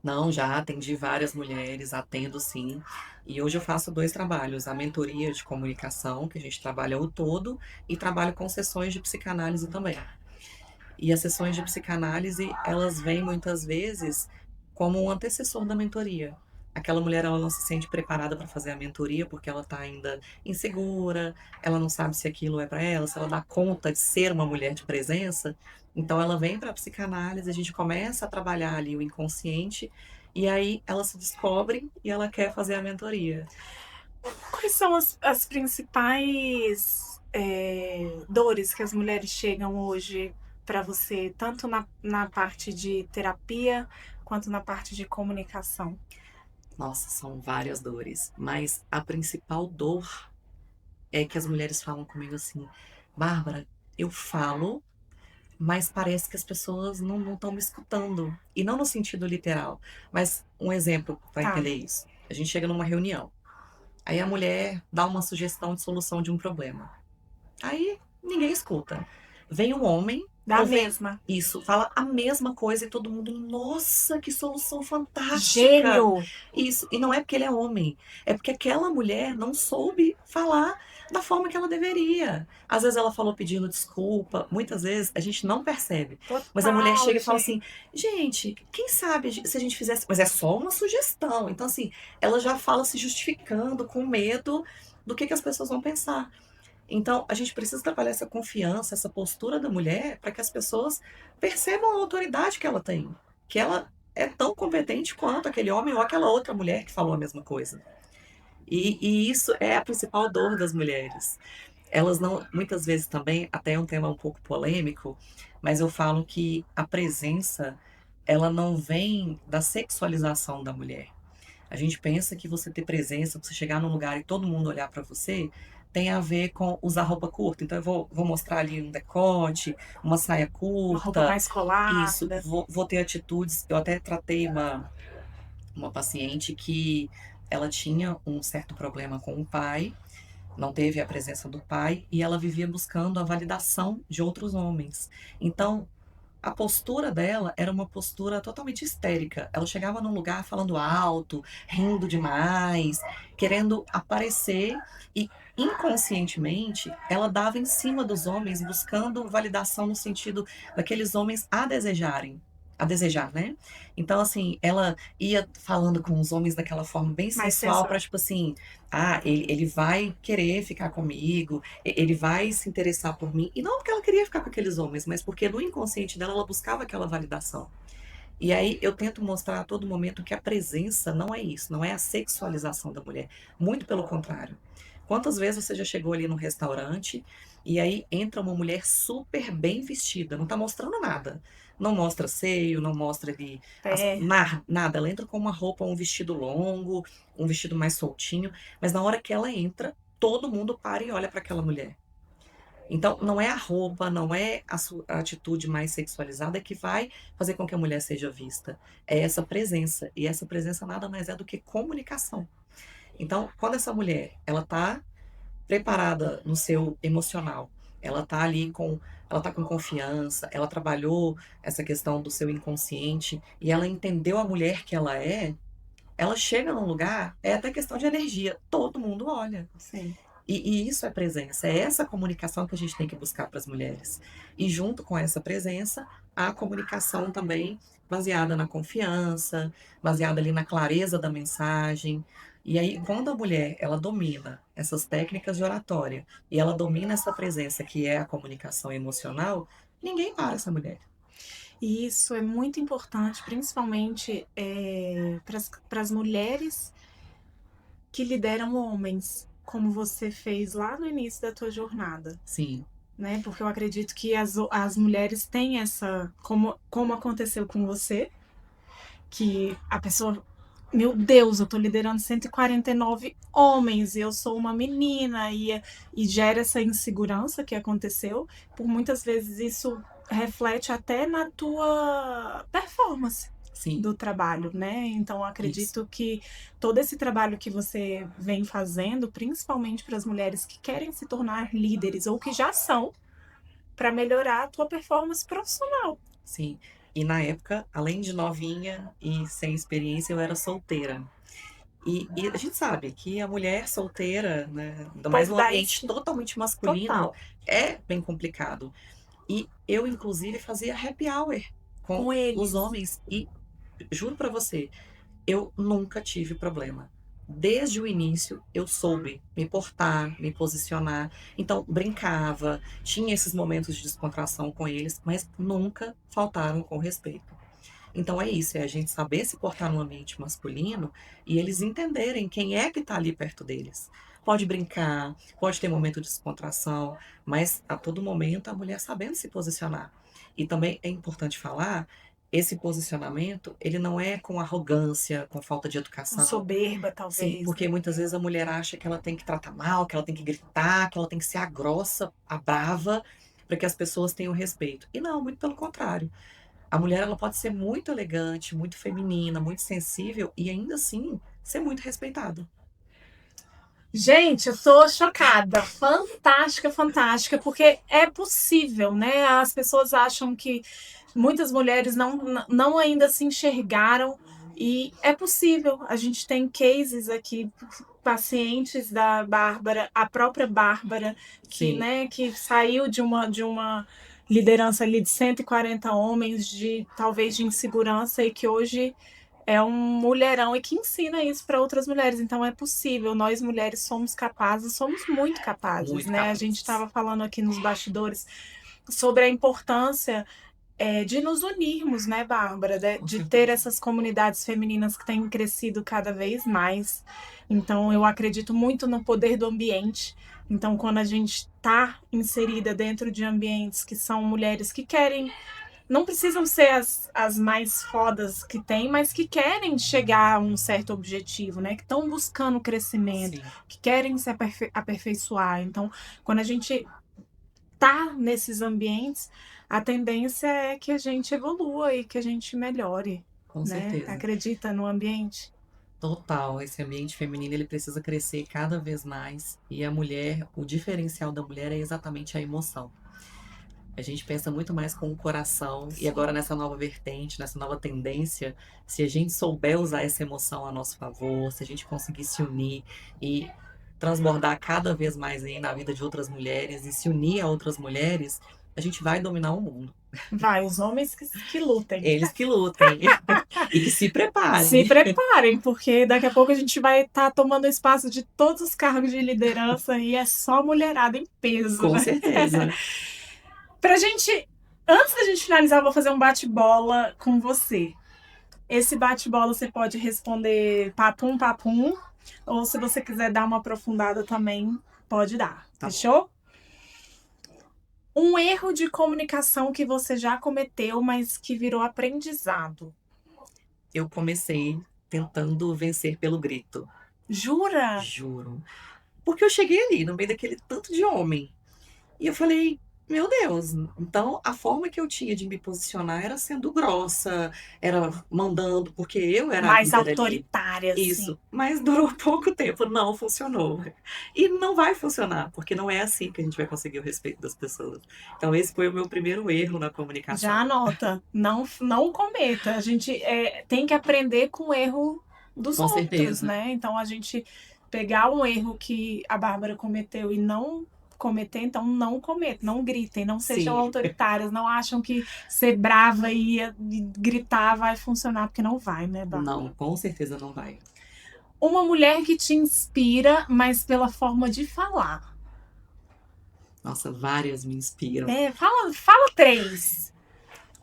Não, já atendi várias mulheres, atendo sim. E hoje eu faço dois trabalhos: a mentoria de comunicação, que a gente trabalha o todo, e trabalho com sessões de psicanálise também. E as sessões de psicanálise, elas vêm muitas vezes como um antecessor da mentoria. Aquela mulher, ela não se sente preparada para fazer a mentoria porque ela está ainda insegura, ela não sabe se aquilo é para ela, se ela dá conta de ser uma mulher de presença. Então, ela vem para a psicanálise, a gente começa a trabalhar ali o inconsciente, e aí ela se descobre e ela quer fazer a mentoria. Quais são as principais dores que as mulheres chegam hoje para você, tanto na parte de terapia quanto na parte de comunicação? Nossa, são várias dores, mas a principal dor é que as mulheres falam comigo assim: Bárbara, eu falo, mas parece que as pessoas não estão me escutando. E não no sentido literal, mas um exemplo para Tá, entender isso. A gente chega numa reunião, aí a mulher dá uma sugestão de solução de um problema. Aí ninguém escuta. Vem um homem, da ou vem mesma. isso, fala a mesma coisa e todo mundo, nossa, que solução fantástica! Gênio! Isso, e não é porque ele é homem, é porque aquela mulher não soube falar da forma que ela deveria. Às vezes ela falou pedindo desculpa, muitas vezes a gente não percebe. Mas a mulher Total, chega e fala gente. assim: gente, quem sabe se a gente fizesse. Mas é só uma sugestão. Então, assim, ela já fala se justificando, com medo do que as pessoas vão pensar. Então, a gente precisa trabalhar essa confiança, essa postura da mulher, para que as pessoas percebam a autoridade que ela tem, que ela é tão competente quanto aquele homem ou aquela outra mulher que falou a mesma coisa. E isso é a principal dor das mulheres. Elas não, muitas vezes também, até é um tema um pouco polêmico, mas eu falo que a presença, ela não vem da sexualização da mulher. A gente pensa que você ter presença, você chegar num lugar e todo mundo olhar para você, tem a ver com usar roupa curta. Então, eu vou mostrar ali um decote, uma saia Uma roupa curta, mais isso, colada. vou ter atitudes. Eu até tratei uma paciente que ela tinha um certo problema com o pai, não teve a presença do pai, e ela vivia buscando a validação de outros homens. Então, a postura dela era uma postura totalmente histérica. Ela chegava num lugar falando alto, rindo demais, querendo aparecer e inconscientemente ela dava em cima dos homens, buscando validação no sentido daqueles homens a desejarem. a desejar, né? Então, assim, ela ia falando com os homens daquela forma bem Mais sensual para, sensual. tipo assim, ele vai querer ficar comigo, ele vai se interessar por mim. E não porque ela queria ficar com aqueles homens, mas porque no inconsciente dela ela buscava aquela validação. E aí eu tento mostrar a todo momento que a presença não é isso, não é a sexualização da mulher. Muito pelo contrário. Quantas vezes você já chegou ali no restaurante e aí entra uma mulher super bem vestida, não tá mostrando nada. Não mostra seio, não mostra ali É, nada. Ela entra com uma roupa, um vestido longo, um vestido mais soltinho, mas na hora que ela entra, todo mundo para e olha para aquela mulher. Então, não é a roupa, não é a atitude mais sexualizada que vai fazer com que a mulher seja vista. É essa presença. E essa presença nada mais é do que comunicação. Então, quando essa mulher, ela está preparada no seu emocional, ela tá com confiança, ela trabalhou essa questão do seu inconsciente e ela entendeu a mulher que ela chega num lugar, é até questão de energia, todo mundo olha. sim. E isso é presença, é essa comunicação que a gente tem que buscar para as mulheres. E junto com essa presença, a comunicação também baseada na confiança, baseada ali na clareza da mensagem. E aí, quando a mulher, ela domina essas técnicas de oratória e ela domina essa presença que é a comunicação emocional, ninguém para essa mulher. E isso é muito importante, principalmente para as mulheres que lideram homens, como você fez lá no início da tua jornada, Sim, né? Porque eu acredito que as mulheres têm essa, como aconteceu com você, que a pessoa, meu Deus, eu tô liderando 149 homens e eu sou uma menina e gera essa insegurança que aconteceu. Por muitas vezes isso reflete até na tua performance sim, do trabalho, né? Então isso. acredito que todo esse trabalho que você vem fazendo, principalmente para as mulheres que querem se tornar líderes ou que já são, para melhorar a tua performance profissional. Sim. E na época, além de novinha e sem experiência, eu era solteira. E a gente sabe que a mulher solteira, né, O ainda mais povo num dá ambiente esse totalmente masculino, total é bem complicado. E eu, inclusive, fazia happy hour com com os eles. homens. E juro pra você, eu nunca tive problema. Desde o início, eu soube me portar, me posicionar. Então, brincava, tinha esses momentos de descontração com eles, mas nunca faltaram com respeito. Então é isso, é a gente saber se portar no ambiente masculino e eles entenderem quem é que está ali perto deles. Pode brincar, pode ter momento de descontração, mas a todo momento a mulher sabendo se posicionar. E também é importante falar, esse posicionamento, ele não é com arrogância, com falta de Com educação. soberba, Sim, talvez, porque né? muitas vezes a mulher acha que ela tem que tratar mal, que ela tem que gritar, que ela tem que ser a grossa, a brava, para que as pessoas tenham respeito. E não, muito pelo contrário. A mulher ela pode ser muito elegante, muito feminina, muito sensível e ainda assim ser muito respeitada. Gente, eu tô chocada. Fantástica, fantástica, porque é possível, né? As pessoas acham que muitas mulheres não ainda se enxergaram e é possível. A gente tem cases aqui, pacientes da Bárbara, a própria Bárbara, que, Sim, né, que saiu de uma liderança ali de 140 homens, de talvez de insegurança, e que hoje é um mulherão e que ensina isso para outras mulheres. Então é possível, nós mulheres somos capazes, somos muito capazes, muito né? A gente capazes. estava falando aqui nos bastidores sobre a importância de nos unirmos, né, Bárbara? Com De ter certeza. essas comunidades femininas que têm crescido cada vez mais. Então eu acredito muito no poder do ambiente. Então, quando a gente está inserida dentro de ambientes que são mulheres que querem não precisam ser as mais fodas que tem, mas que querem chegar a um certo objetivo, né? Que estão buscando crescimento, Sim, que querem se aperfeiçoar. Então, quando a gente tá nesses ambientes, a tendência é que a gente evolua e que a gente melhore, com né? certeza. Acredita no ambiente? Total, esse ambiente feminino ele precisa crescer cada vez mais e a mulher, o diferencial da mulher é exatamente a emoção. A gente pensa muito mais com o coração e agora Sim. nessa nova vertente, nessa nova tendência, se a gente souber usar essa emoção a nosso favor, se a gente conseguir se unir e transbordar cada vez mais aí na vida de outras mulheres e se unir a outras mulheres, a gente vai dominar o mundo. Vai, os homens que lutem. Eles que lutem e que se preparem. Se preparem, porque daqui a pouco a gente vai estar tomando espaço de todos os cargos de liderança e é só mulherada em peso, Com né? certeza. Pra gente, antes da gente finalizar, eu vou fazer um bate-bola com você. Esse bate-bola você pode responder papum, papum, ou se você quiser dar uma aprofundada também, pode dar. Tá. Fechou? Um erro de comunicação que você já cometeu, mas que virou aprendizado. Eu comecei tentando vencer pelo grito. Jura? Juro. Porque eu cheguei ali, no meio daquele tanto de homem. E eu falei, meu Deus, então a forma que eu tinha de me posicionar era sendo grossa, era mandando, porque eu era a Mais líder ali. autoritária, assim. Isso, mas durou pouco tempo, não funcionou. E não vai funcionar, porque não é assim que a gente vai conseguir o respeito das pessoas. Então esse foi o meu primeiro erro na comunicação. Já anota, não cometa. A gente tem que aprender com o erro dos Com outros, certeza. né? Então a gente pegar um erro que a Bárbara cometeu e não cometer, então não cometa, não gritem, não sejam Sim. autoritárias, não acham que ser brava e gritar vai funcionar, porque não vai, né, Bárbara? Não, com certeza não vai. Uma mulher que te inspira, mas pela forma de falar. Nossa, várias me inspiram. Fala 3.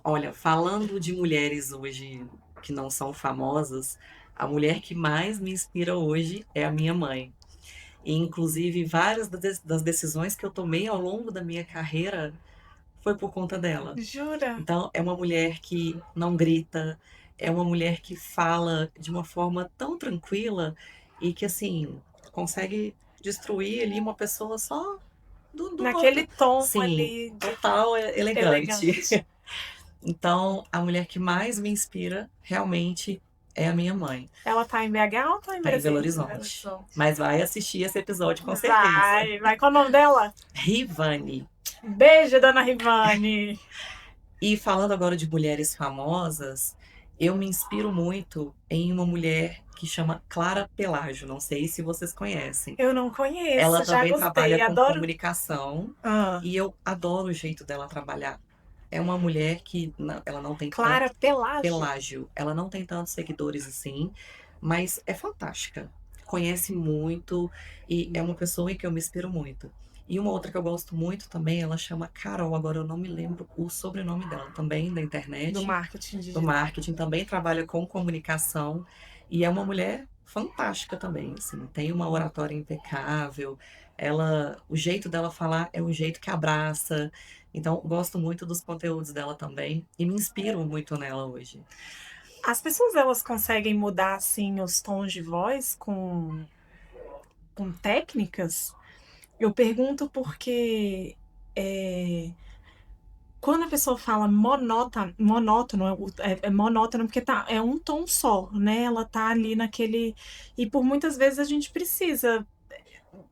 Olha, falando de mulheres hoje que não são famosas, a mulher que mais me inspira hoje é a minha mãe. E, inclusive, várias das decisões que eu tomei ao longo da minha carreira foi por conta dela. Jura? Então, é uma mulher que não grita, é uma mulher que fala de uma forma tão tranquila e que, assim, consegue destruir ali uma pessoa só do Naquele tom Sim, ali de total elegante. elegante. Então, a mulher que mais me inspira realmente é a minha mãe. Ela tá em BH ou tá em Tá em Brasília? Belo Horizonte. Mas vai assistir esse episódio com certeza. Vai. Qual o nome dela? Rivane. Beijo, dona Rivane. E falando agora de mulheres famosas, eu me inspiro muito em uma mulher que chama Clara Pelágio. Não sei se vocês conhecem. Eu não conheço, Ela já também gostei, trabalha com adoro. comunicação Ah, e eu adoro o jeito dela trabalhar. É uma mulher que ela não tem Clara Pelágio. Pelágio. Ela não tem tantos seguidores assim, mas é fantástica. Conhece muito e é uma pessoa em que eu me inspiro muito. E uma outra que eu gosto muito também, ela chama Carol, agora eu não me lembro o sobrenome dela, também da internet, Do marketing do digital. marketing, também trabalha com comunicação e é uma mulher fantástica também, assim, tem uma oratória impecável, o jeito dela falar é um jeito que abraça, então gosto muito dos conteúdos dela também e me inspiro muito nela hoje. As pessoas, elas conseguem mudar, assim, os tons de voz com técnicas? Eu pergunto porque quando a pessoa fala monótono, é monótono porque é um tom só, né? Ela tá ali naquele. E por muitas vezes a gente precisa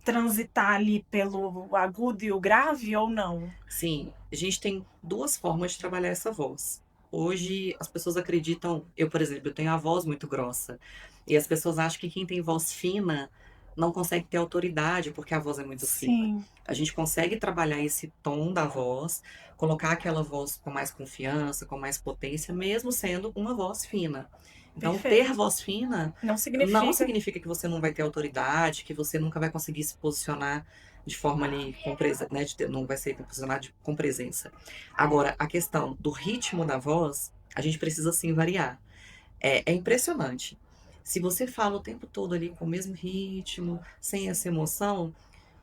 transitar ali pelo agudo e o grave ou não? Sim, a gente tem duas formas de trabalhar essa voz. Hoje as pessoas acreditam, eu, por exemplo, eu tenho a voz muito grossa. E as pessoas acham que quem tem voz fina não consegue ter autoridade porque a voz é muito fina. Sim. A gente consegue trabalhar esse tom da voz, colocar aquela voz com mais confiança, com mais potência, mesmo sendo uma voz fina. Então, Perfeito. ter voz fina Não não significa. significa que você não vai ter autoridade, que você nunca vai conseguir se posicionar de forma ali né, não vai ser posicionado com presença. Agora, a questão do ritmo da voz, a gente precisa sim variar. É impressionante. Se você fala o tempo todo ali com o mesmo ritmo, sem essa emoção,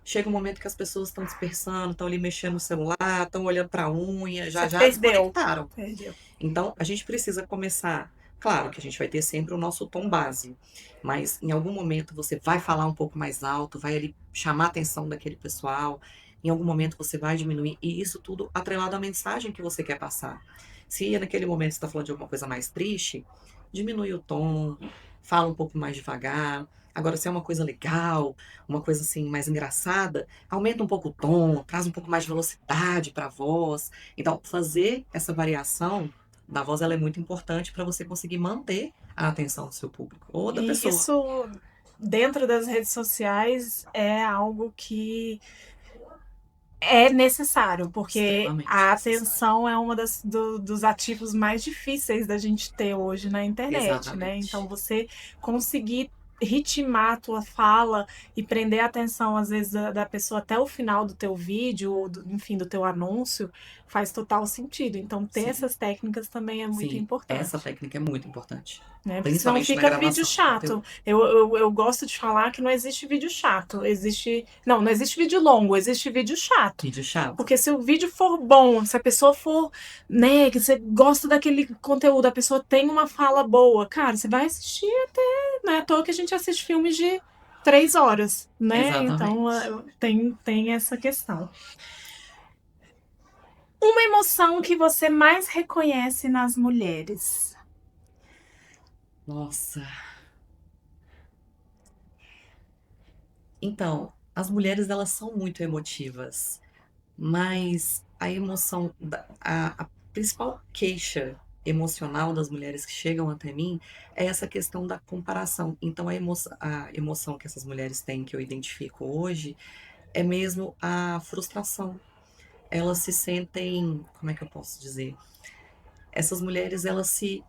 chega um momento que as pessoas estão dispersando, estão ali mexendo no celular, estão olhando para a unha, já Você perdeu. desconectaram. Perdeu. Então, a gente precisa começar. Claro que a gente vai ter sempre o nosso tom base, mas em algum momento você vai falar um pouco mais alto, vai ali chamar a atenção daquele pessoal, em algum momento você vai diminuir, e isso tudo atrelado à mensagem que você quer passar. Se naquele momento você está falando de alguma coisa mais triste, diminui o tom, fala um pouco mais devagar. Agora, se é uma coisa legal, uma coisa assim mais engraçada, aumenta um pouco o tom, traz um pouco mais de velocidade para a voz. Então, fazer essa variação da voz ela é muito importante para você conseguir manter a atenção do seu público ou da E pessoa. isso, dentro das redes sociais, é algo que é necessário, porque Extremamente a necessário. atenção é uma dos ativos mais difíceis da gente ter hoje na internet, né? Então, Exatamente. você conseguir ritmar a tua fala e prender a atenção, às vezes, da pessoa até o final do teu vídeo, ou enfim, do teu anúncio, faz total sentido. Então, ter Sim, essas técnicas também é muito sim. Essa importante. técnica é muito importante. Né? Porque senão Principalmente na fica vídeo gravação de chato. conteúdo. Eu gosto de falar que não existe vídeo chato. Existe. Não existe vídeo longo, existe vídeo chato. Vídeo chato. Porque se o vídeo for bom, se a pessoa for, né, que você gosta daquele conteúdo, a pessoa tem uma fala boa, cara, você vai assistir até. Não é à toa que a gente assiste filmes de 3 horas, né? Então Exatamente. tem essa questão. Uma emoção que você mais reconhece nas mulheres. Nossa. Então, as mulheres elas são muito emotivas, mas a emoção, a principal queixa emocional das mulheres que chegam até mim é essa questão da comparação. Então, a emoção que essas mulheres têm, que eu identifico hoje, é mesmo a frustração. Elas se sentem, como é que eu posso dizer? Essas mulheres, elas se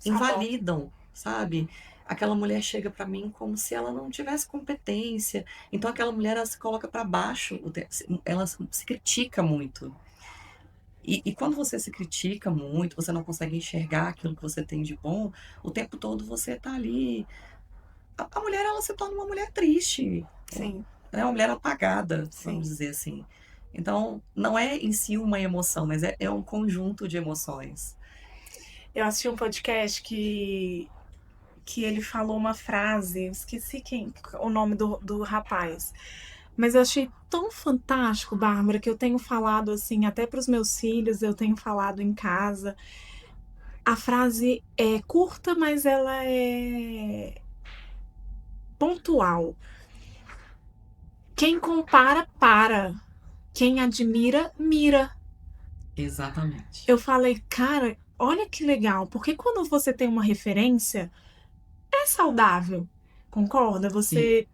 Sabota. auto-invalidam, sabe? Aquela mulher chega para mim como se ela não tivesse competência. Então, aquela mulher, ela se coloca para baixo, ela se critica muito. E quando você se critica muito, você não consegue enxergar aquilo que você tem de bom, o tempo todo você tá ali. A mulher, ela se torna uma mulher triste, Sim, né? Uma mulher apagada, vamos sim. dizer assim. Então, não é em si uma emoção, mas é um conjunto de emoções. Eu assisti um podcast que ele falou uma frase, eu esqueci o nome do rapaz, mas eu achei tão fantástico, Bárbara, que eu tenho falado assim, até para os meus filhos, eu tenho falado em casa. A frase é curta, mas ela é pontual. Quem compara, para. Quem admira, mira. Exatamente. Eu falei, cara, olha que legal, porque quando você tem uma referência, é saudável. Concorda? Sim. Você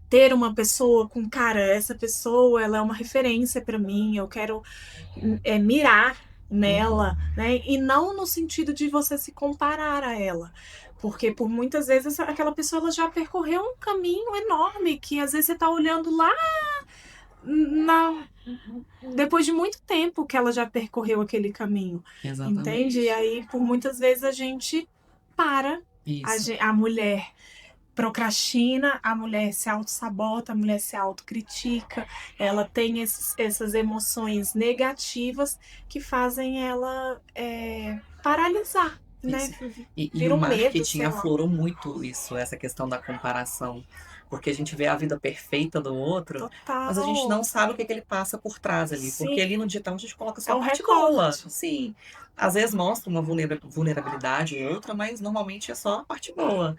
ter uma pessoa com, cara, essa pessoa, ela é uma referência para mim, eu quero mirar Uhum. nela, né? E não no sentido de você se comparar a ela. Porque por muitas vezes aquela pessoa ela já percorreu um caminho enorme que às vezes você tá olhando lá na depois de muito tempo que ela já percorreu aquele caminho, entende? E Exatamente. aí por muitas vezes a gente para Isso. a mulher procrastina, a mulher se auto-sabota, a mulher se autocritica, ela tem essas emoções negativas que fazem ela paralisar, né? Isso. E o Vira um medo, marketing sei lá. aflorou muito isso, essa questão da comparação, porque a gente vê a vida perfeita do outro, mas a gente não Total. sabe o que que ele passa por trás ali, porque Sim, ali no digital a gente coloca só é a um parte boa. recorte. Sim, às vezes mostra uma vulnerabilidade ou outra, mas normalmente é só a parte boa.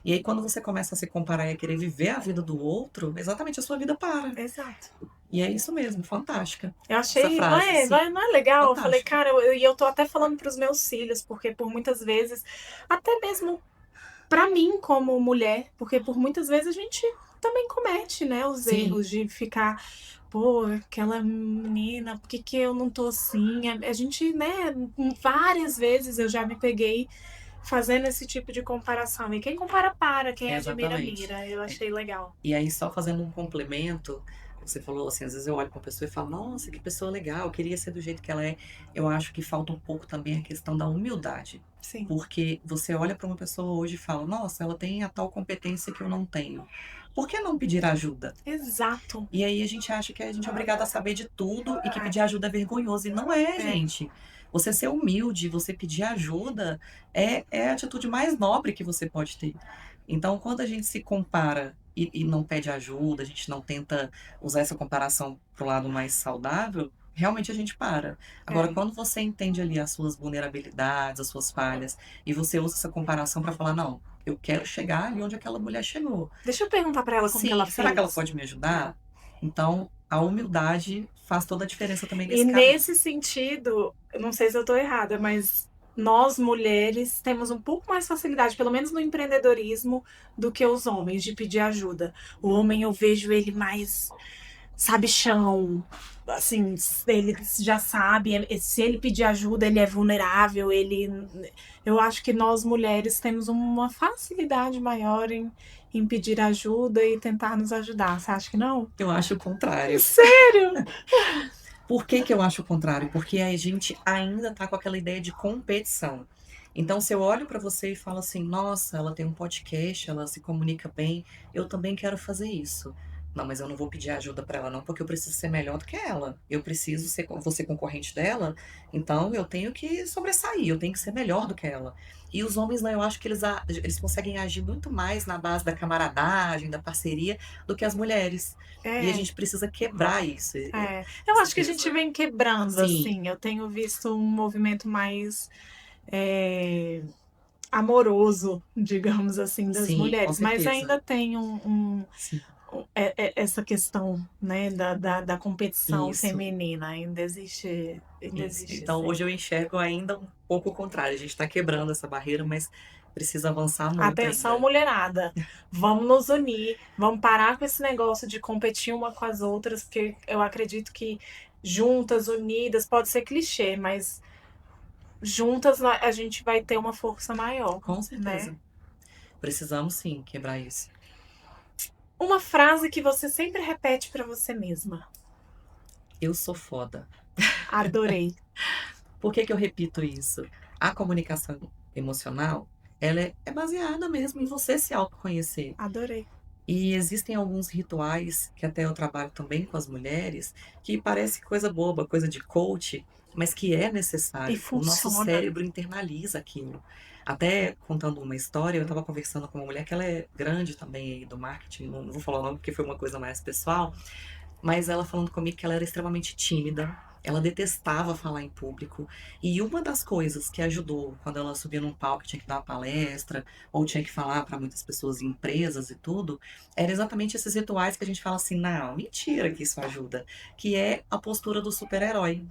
E aí quando você começa a se comparar e a querer viver a vida do outro, exatamente a sua vida para. Exato. E é isso mesmo, fantástica. Eu Essa achei, frase, sim, não é legal? Eu falei, fantástica. cara, e eu tô até falando para os meus filhos, porque por muitas vezes, até mesmo para mim como mulher, porque por muitas vezes a gente também comete, né, os Sim, erros de ficar, pô, aquela menina, por que que eu não tô assim? A gente, né, várias vezes eu já me peguei fazendo esse tipo de comparação. E quem compara para, quem admira exatamente. mira. Eu É, achei legal. e aí, só fazendo um complemento, você falou assim, às vezes eu olho para uma pessoa e falo, nossa, que pessoa legal, eu queria ser do jeito que ela é. Eu acho que falta um pouco também a questão da humildade. Sim, Porque você olha para uma pessoa hoje e fala, nossa, ela tem a tal competência que eu não tenho. Por que não pedir ajuda? exato. E aí a gente acha que a gente é obrigado a saber de tudo e que pedir ajuda é vergonhoso. E não é, É, gente. Você ser humilde, você pedir ajuda é a atitude mais nobre que você pode ter. Então, quando a gente se compara e não pede ajuda, a gente não tenta usar essa comparação para o lado mais saudável, realmente a gente para. Agora, é. quando você entende ali as suas vulnerabilidades, as suas falhas, e você usa essa comparação para falar, não, eu quero chegar ali onde aquela mulher chegou. Deixa eu perguntar para ela como que ela Sim, será que ela fez. pode me ajudar? Então, a humildade faz toda a diferença também E nesse caminho. nesse sentido, eu não sei se eu estou errada, mas nós mulheres temos um pouco mais facilidade, pelo menos no empreendedorismo, do que os homens de pedir ajuda. O homem eu vejo ele mais sabichão, assim, ele já sabe, se ele pedir ajuda, ele é vulnerável, eu acho que nós mulheres temos uma facilidade maior em pedir ajuda e tentar nos ajudar. Você acha que não? Eu acho o contrário. Sério? Por que que eu acho o contrário? Porque a gente ainda tá com aquela ideia de competição. Então, se eu olho para você e falo assim, nossa, ela tem um podcast, ela se comunica bem, eu também quero fazer isso. Não, mas eu não vou pedir ajuda para ela, não, porque eu preciso ser melhor do que ela. Eu preciso ser, vou ser concorrente dela, então eu tenho que sobressair, eu tenho que ser melhor do que ela. E os homens, né, eu acho que eles conseguem agir muito mais na base da camaradagem, da parceria, do que as mulheres. E a É. gente precisa quebrar isso. Eu Essa acho que a gente questão. vem quebrando, Sim, assim. Eu tenho visto um movimento mais é, amoroso, digamos assim, das sim, com mulheres, mas certeza. ainda tem Sim, essa questão, né, da competição isso, feminina. Ainda isso. existe, Então, sim. hoje eu enxergo ainda um pouco o contrário. A gente está quebrando essa barreira, mas precisa avançar muito Atenção, ainda. mulherada. Vamos nos unir, vamos parar com esse negócio de competir uma com as outras, porque eu acredito que juntas, unidas, pode ser clichê, mas juntas a gente vai ter uma força maior, Com né? certeza. Precisamos sim quebrar isso. Uma frase que você sempre repete pra você mesma. Eu sou foda. Adorei, Por que que eu repito isso? A comunicação emocional, ela é baseada mesmo em você se autoconhecer. adorei. E existem alguns rituais que até eu trabalho também com as mulheres, que parece coisa boba, coisa de coach, mas que é E necessário. O nosso funciona. cérebro internaliza aquilo. Até contando uma história, eu estava conversando com uma mulher que ela é grande também aí do marketing, não vou falar o nome porque foi uma coisa mais pessoal, mas ela falando comigo que ela era extremamente tímida, ela detestava falar em público. E uma das coisas que ajudou quando ela subia num palco, tinha que dar uma palestra, ou tinha que falar para muitas pessoas, em empresas e tudo, era exatamente esses rituais que a gente fala assim: não, mentira que isso ajuda, que é a postura do super-herói.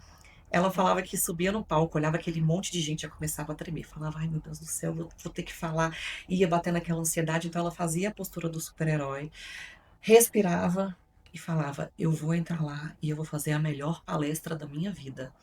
Ela falava que subia no palco, olhava aquele monte de gente, já começava a tremer. Falava, ai meu Deus do céu, vou ter que falar. Ia batendo aquela ansiedade, então ela fazia a postura do super-herói, respirava e falava: eu vou entrar lá e eu vou fazer a melhor palestra da minha vida.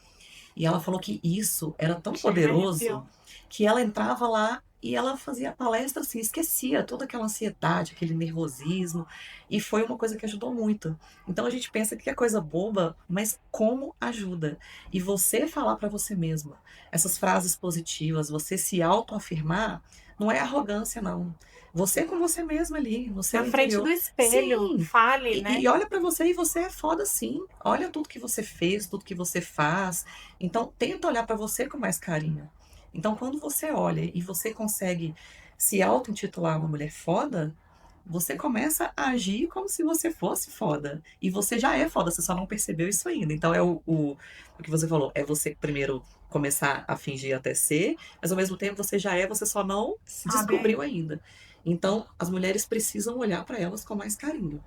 E ela falou que isso era tão Chega, arrepiou. poderoso que ela entrava lá e ela fazia a palestra assim, esquecia toda aquela ansiedade, aquele nervosismo, e foi uma coisa que ajudou muito. Então a gente pensa que é coisa boba, mas como ajuda. E você falar para você mesma essas frases positivas, você se autoafirmar, não é arrogância, não. Você com você mesma ali, no Na seu frente do interior. espelho, Sim, fale, e né? olha para você e você é foda sim. Olha tudo que você fez, tudo que você faz. Então, tenta olhar para você com mais carinho. Então, quando você olha e você consegue se auto-intitular uma mulher foda, você começa a agir como se você fosse foda. E você já é foda, você só não percebeu isso ainda. Então, é o que você falou, é você primeiro começar a fingir até ser, mas ao mesmo tempo você já é, você só não Sabe, descobriu ainda. Então, as mulheres precisam olhar para elas com mais carinho.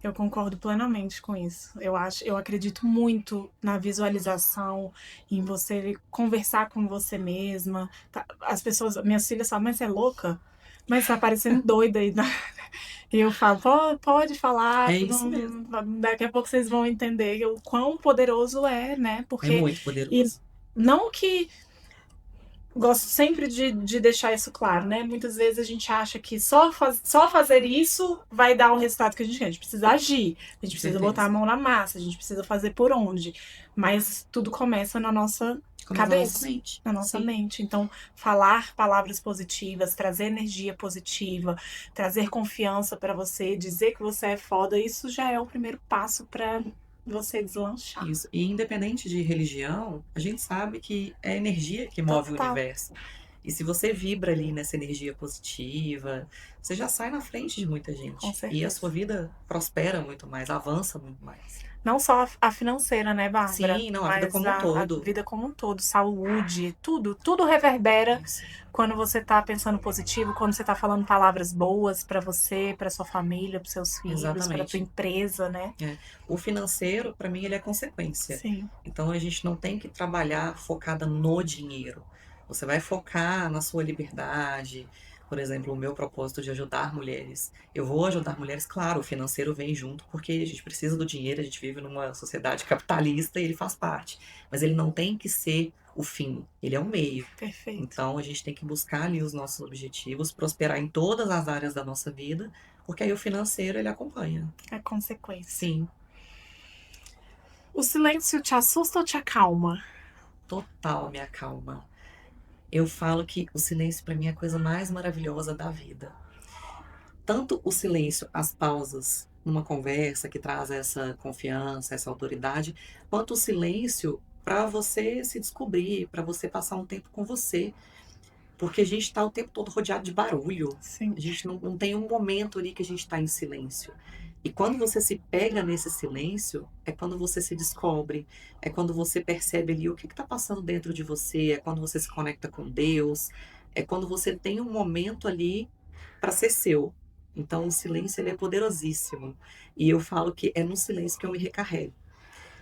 eu concordo plenamente com isso. Eu acredito muito na visualização, em você conversar com você mesma. As pessoas, minhas filhas falam, mas você é louca? Mas tá parecendo doida aí. E eu falo, pode falar, É isso mesmo. daqui a pouco vocês vão entender o quão poderoso é, né? É Porque, muito e poderoso. não que gosto sempre de deixar isso claro, né? Muitas vezes a gente acha que só fazer isso vai dar o resultado que a gente quer. A gente precisa agir, a gente Com precisa botar a certeza. mão na massa, a gente precisa fazer por onde. Mas tudo começa na nossa Começa na nossa cabeça, mente. na nossa Sim. mente. Então, falar palavras positivas, trazer energia positiva, trazer confiança para você, dizer que você é foda, isso já é o primeiro passo para você deslanchar. Isso. E independente de religião, a gente sabe que é a energia que move o Total, universo. E se você vibra ali nessa energia positiva, você já sai na frente de muita com gente. E a certeza. sua vida prospera muito mais, avança muito mais. Não só a financeira, né, Bárbara? Sim, não, a vida Mas como um a todo. vida como um todo, saúde, tudo reverbera Isso. quando você tá pensando positivo, quando você tá falando palavras boas pra você, pra sua família, pros seus filhos, pra tua Exatamente. empresa, né? É. O financeiro, para mim, ele é consequência. Sim, Então a gente não tem que trabalhar focada no dinheiro. Você vai focar na sua liberdade, por exemplo, o meu propósito de ajudar mulheres. Eu vou ajudar mulheres, claro, o financeiro vem junto, porque a gente precisa do dinheiro, a gente vive numa sociedade capitalista e ele faz parte. Mas ele não tem que ser o fim, ele é um meio. Perfeito. Então a gente tem que buscar ali os nossos objetivos, prosperar em todas as áreas da nossa vida, porque aí o financeiro ele acompanha. É consequência. Sim, O silêncio te assusta ou te acalma? total me acalma. Eu falo que o silêncio para mim é a coisa mais maravilhosa da vida. Tanto o silêncio, as pausas numa conversa que traz essa confiança, essa autoridade, quanto o silêncio para você se descobrir, para você passar um tempo com você. Porque a gente está o tempo todo rodeado de barulho. Sim. A gente não tem um momento ali que a gente está em silêncio. E quando você se pega nesse silêncio, é quando você se descobre, é quando você percebe ali o que está passando dentro de você, é quando você se conecta com Deus, é quando você tem um momento ali para ser seu. Então, o silêncio ele é poderosíssimo. E eu falo que é no silêncio que eu me recarrego.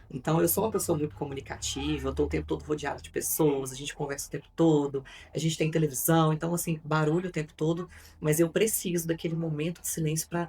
Então, eu sou uma pessoa muito comunicativa, eu tô o tempo todo rodeada de pessoas, a gente conversa o tempo todo, a gente tem televisão, então, assim, barulho o tempo todo, mas eu preciso daquele momento de silêncio para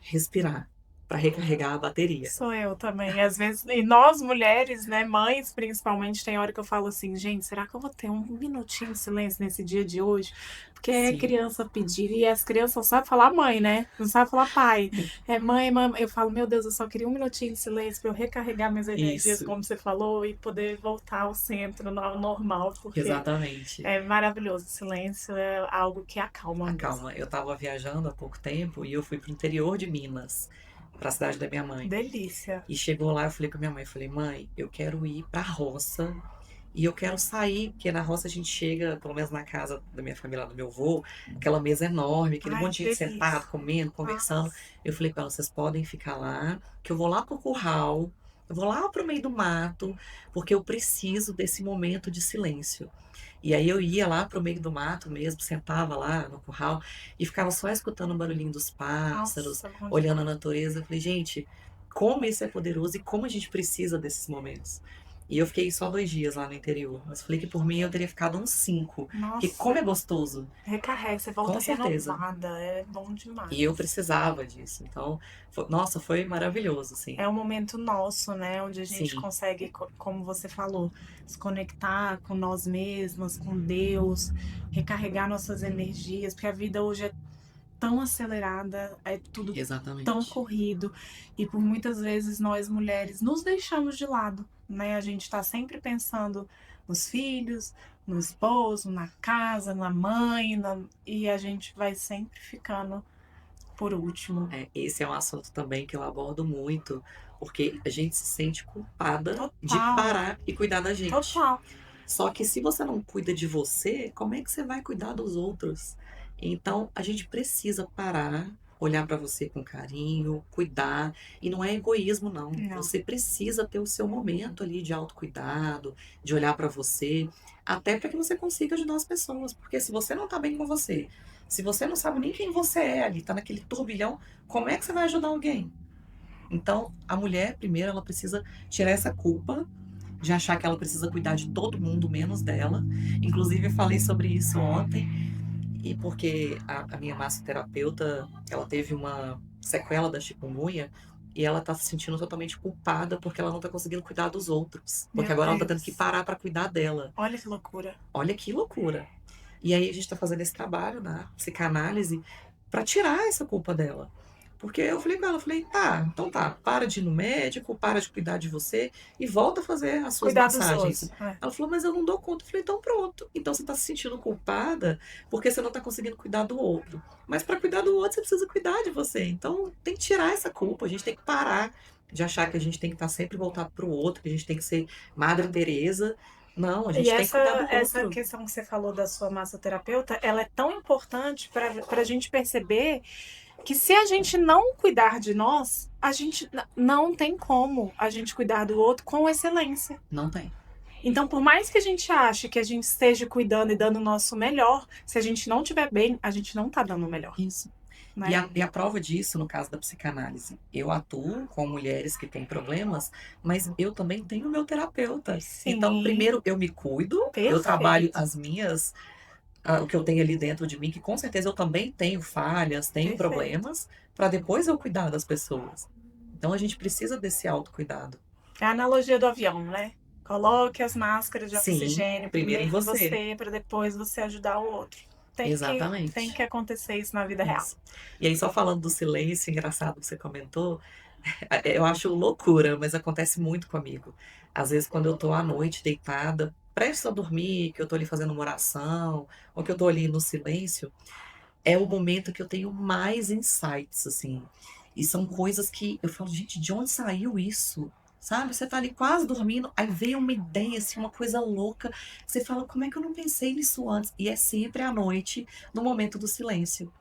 respirar, para recarregar a bateria. Sou eu também. Às vezes, e nós mulheres, né, mães principalmente, tem hora que eu falo assim, gente, será que eu vou ter um minutinho de silêncio nesse dia de hoje? Porque é Sim. criança pedir, e as crianças só sabem falar mãe, né? Não sabem falar pai. É mãe, mãe. Eu falo, meu Deus, eu só queria um minutinho de silêncio para eu recarregar minhas energias, Isso. como você falou, e poder voltar ao centro, ao normal, porque Exatamente. é maravilhoso. O silêncio é algo que acalma mesmo. Acalma. Eu estava viajando há pouco tempo e eu fui pro interior de Minas, para a cidade da minha mãe. Delícia. E chegou lá, eu falei com a minha mãe, falei, mãe, eu quero ir pra roça e eu quero sair, porque na roça a gente chega, pelo menos na casa da minha família, lá do meu avô, aquela mesa enorme, aquele Ai, monte de gente delícia. sentado, comendo, conversando. Eu falei com ela, vocês podem ficar lá, que eu vou lá pro curral, eu vou lá pro meio do mato, porque eu preciso desse momento de silêncio. E aí eu ia lá pro meio do mato mesmo, sentava lá no curral e ficava só escutando o barulhinho dos pássaros, Nossa, bom olhando a demais. natureza. Eu falei, gente, como isso é poderoso e como a gente precisa desses momentos. E eu fiquei só 2 dias lá no interior. Mas falei que por mim eu teria ficado uns 5. Porque Nossa, como é gostoso, recarrega, você volta com certeza. renovada, é bom demais. E eu precisava disso. Então, nossa, foi maravilhoso, assim. É um momento nosso, né? Onde a gente Sim. consegue, como você falou, se conectar com nós mesmas, com Deus, recarregar nossas energias, porque a vida hoje é tão acelerada, é tudo tão Exatamente. corrido, e por muitas vezes nós mulheres nos deixamos de lado, né? A gente tá sempre pensando nos filhos, no esposo, na casa, na mãe, e a gente vai sempre ficando por último. Esse é um assunto também que eu abordo muito, porque a gente se sente culpada de Total, parar e cuidar da gente. total. Só que se você não cuida de você, como é que você vai cuidar dos outros? Então, a gente precisa parar, olhar para você com carinho, cuidar. E não é egoísmo, não. Não. Você precisa ter o seu momento ali de autocuidado, de olhar para você, até para que você consiga ajudar as pessoas. Porque se você não tá bem com você, se você não sabe nem quem você é ali, tá naquele turbilhão, como é que você vai ajudar alguém? Então, a mulher, primeiro, ela precisa tirar essa culpa de achar que ela precisa cuidar de todo mundo menos dela. Inclusive, eu falei sobre isso ontem, e porque a minha massoterapeuta, ela teve uma sequela da chikungunya, e ela tá se sentindo totalmente culpada porque ela não tá conseguindo cuidar dos outros. Porque Meu agora ela tá tendo Deus. que parar para cuidar dela. Olha que loucura. Olha que loucura. E aí a gente tá fazendo esse trabalho na psicanálise para tirar essa culpa dela. Porque eu falei com ela, eu falei, tá, então tá, para de ir no médico, para de cuidar de você e volta a fazer as suas Cuidar dos massagens. outros. É. Ela falou, mas eu não dou conta. Eu falei, então pronto. Então você tá se sentindo culpada porque você não tá conseguindo cuidar do outro. Mas para cuidar do outro, você precisa cuidar de você. Então tem que tirar essa culpa, a gente tem que parar de achar que a gente tem que estar sempre voltado pro outro, que a gente tem que ser Madre Teresa. Não, a E gente tem que cuidar do essa outro. questão que você falou da sua massoterapeuta, ela é tão importante para a gente perceber que se a gente não cuidar de nós, a gente não tem como a gente cuidar do outro com excelência. Não tem. Então, por mais que a gente ache que a gente esteja cuidando e dando o nosso melhor, se a gente não estiver bem, a gente não tá dando o melhor. Isso. Né? E a prova disso, no caso da psicanálise, eu atuo com mulheres que têm problemas, mas eu também tenho meu terapeuta. Sim. Então, primeiro eu me cuido, eu Perfeito. trabalho as minhas o que eu tenho ali dentro de mim, que com certeza eu também tenho falhas, tenho Perfeito. problemas, para depois eu cuidar das pessoas. Então a gente precisa desse autocuidado. É a analogia do avião, né? Coloque as máscaras de Sim, oxigênio primeiro em primeiro em você. você, para depois você ajudar o outro. Tem Exatamente. que acontecer isso na vida real. Isso. E aí, só falando do silêncio, engraçado que você comentou, eu acho loucura, mas acontece muito comigo. Às vezes, quando eu tô à noite deitada, prestes a dormir, que eu tô ali fazendo uma oração, ou que eu tô ali no silêncio, é o momento que eu tenho mais insights, assim. E são coisas que eu falo, gente, de onde saiu isso? Sabe? Você tá ali quase dormindo, aí vem uma ideia, assim, uma coisa louca. Você fala, como é que eu não pensei nisso antes? E é sempre à noite, no momento do silêncio.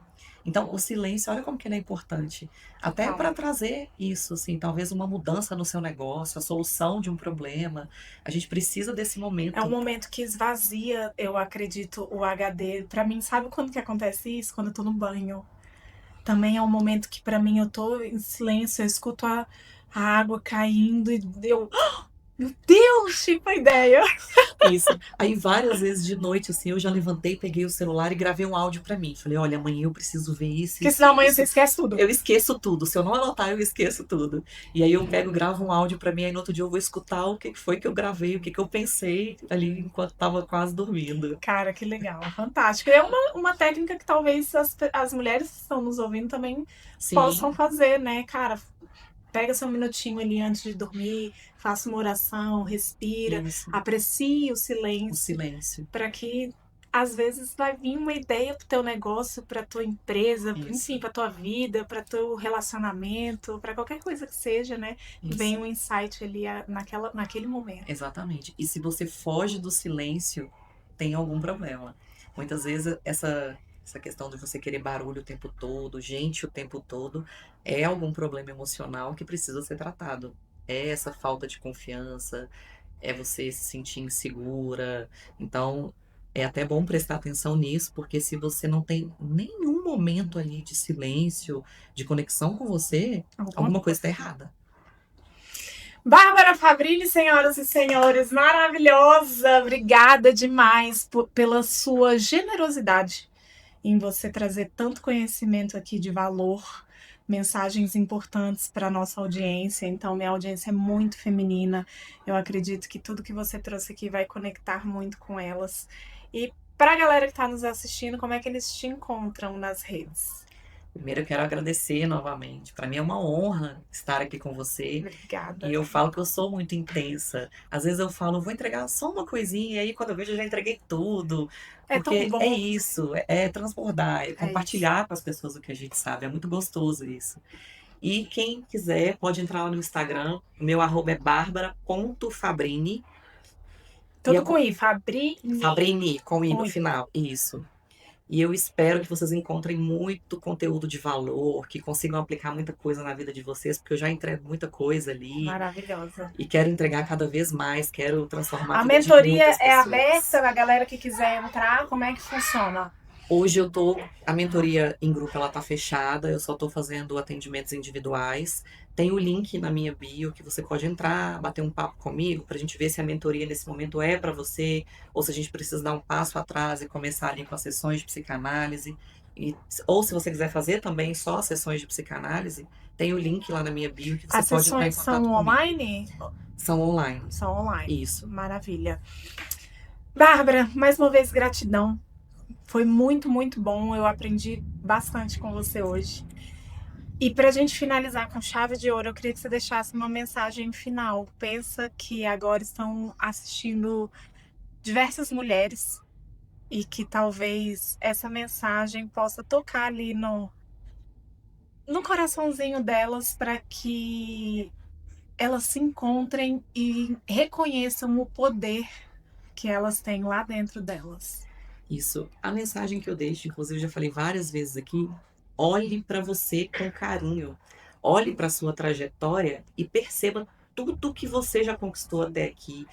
Então, o silêncio, olha como que ele é importante. Até Total. para trazer isso, assim, talvez uma mudança no seu negócio, a solução de um problema. A gente precisa desse É um momento. momento que esvazia, eu acredito, o HD. Pra mim, sabe quando que acontece isso? Quando eu tô no banho. Também é um momento que pra mim eu tô em silêncio, eu escuto a água caindo e eu, meu Deus, tipo a ideia. Isso. Aí várias vezes de noite, assim, eu já levantei, peguei o celular e gravei um áudio pra mim. Falei, olha, amanhã eu preciso ver isso, Porque isso senão e amanhã você isso. esquece tudo. Eu esqueço tudo. Se eu não anotar, eu esqueço tudo. E aí eu pego, gravo um áudio pra mim, aí no outro dia eu vou escutar o que foi que eu gravei, o que eu pensei ali enquanto tava quase dormindo. Cara, que legal, fantástico. É uma técnica que talvez as mulheres que estão nos ouvindo também possam Sim, fazer, né? Cara, pega seu minutinho ali antes de dormir, faça uma oração, respira, isso. aprecie o O silêncio, silêncio. para que às vezes vai vir uma ideia pro teu negócio, pra tua empresa, Isso, enfim, pra tua vida, pra teu relacionamento, pra qualquer coisa que seja, né? Que venha isso. um insight ali naquele momento. Exatamente. E se você foge do silêncio, tem algum problema. Muitas vezes essa questão de você querer barulho o tempo todo, gente o tempo todo, é algum problema emocional que precisa ser tratado. É essa falta de confiança, é você se sentir insegura. Então, é até bom prestar atenção nisso, porque se você não tem nenhum momento ali de silêncio, de conexão com você, Alguma alguma coisa coisa. está errada. Bárbara Fabrini, senhoras e senhores, maravilhosa! Obrigada demais pela sua generosidade em você trazer tanto conhecimento aqui de valor, mensagens importantes para a nossa audiência. Então, minha audiência é muito feminina. Eu acredito que tudo que você trouxe aqui vai conectar muito com elas. E para a galera que está nos assistindo, como é que eles te encontram nas redes? Primeiro, eu quero agradecer novamente. Para mim é uma honra estar aqui com você. E Obrigada. eu falo que eu sou muito intensa. Às vezes eu falo, vou entregar só uma coisinha, e aí quando eu vejo, eu já entreguei tudo. É tão Porque é bom. isso, é transbordar, é É isso. compartilhar com as pessoas o que a gente sabe. É muito gostoso isso. E quem quiser pode entrar lá no Instagram. O meu arroba é barbara.fabrini. E Tudo com I, Fabrini. Fabrini, com I no Oi. final. Isso. E eu espero que vocês encontrem muito conteúdo de valor, que consigam aplicar muita coisa na vida de vocês, porque eu já entrego muita coisa ali Maravilhosa. e quero entregar cada vez mais, quero transformar a A vida de mentoria muitas é pessoas. aberta, a galera que quiser entrar, como é que funciona? Hoje a mentoria em grupo ela tá fechada, eu só estou fazendo atendimentos individuais. Tem o link na minha bio que você pode entrar, bater um papo comigo para a gente ver se a mentoria nesse momento é para você ou se a gente precisa dar um passo atrás e começar ali com as sessões de psicanálise. Ou se você quiser fazer também só sessões de psicanálise, tem o link lá na minha bio que você As pode entrar em sessões são contato comigo. online? São online. São online. Isso. Maravilha. Bárbara, mais uma vez gratidão. Foi muito, muito bom. Eu aprendi bastante com você hoje. E para a gente finalizar com chave de ouro, eu queria que você deixasse uma mensagem final. Pensa que agora estão assistindo diversas mulheres e que talvez essa mensagem possa tocar ali no coraçãozinho delas para que elas se encontrem e reconheçam o poder que elas têm lá dentro delas. Isso. A mensagem que eu deixo, inclusive já falei várias vezes aqui, olhe para você com carinho. Olhe para sua trajetória e perceba tudo que você já conquistou até aqui.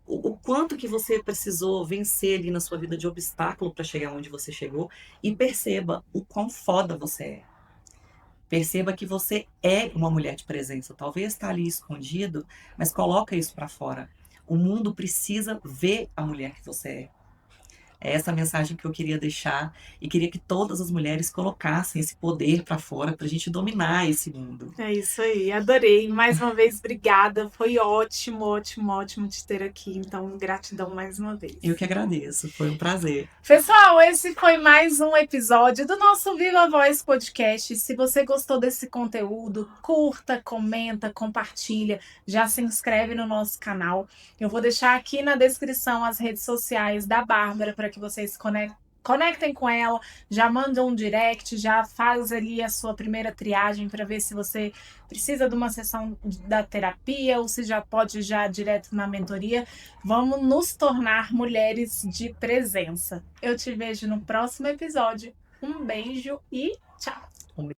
O quanto que você precisou vencer ali na sua vida de obstáculo para chegar onde você chegou e perceba o quão foda você é. Perceba que você é uma mulher de presença. Talvez está ali escondido, mas coloca isso para fora. O mundo precisa ver a mulher que você é. É essa a mensagem que eu queria deixar e queria que todas as mulheres colocassem esse poder para fora para a gente dominar esse mundo. É isso aí, adorei. Mais uma vez, obrigada. Foi ótimo, ótimo, ótimo te ter aqui. Então, gratidão mais uma vez. Eu que agradeço, foi um prazer. Pessoal, esse foi mais um episódio do nosso Viva Voz Podcast. Se você gostou desse conteúdo, curta, comenta, compartilha, já se inscreve no nosso canal. Eu vou deixar aqui na descrição as redes sociais da Bárbara para que vocês conectem com ela, já mandam um direct, já faz ali a sua primeira triagem para ver se você precisa de uma sessão da terapia ou se já pode já direto na mentoria. Vamos nos tornar mulheres de presença. Eu te vejo no próximo episódio. Um beijo e tchau!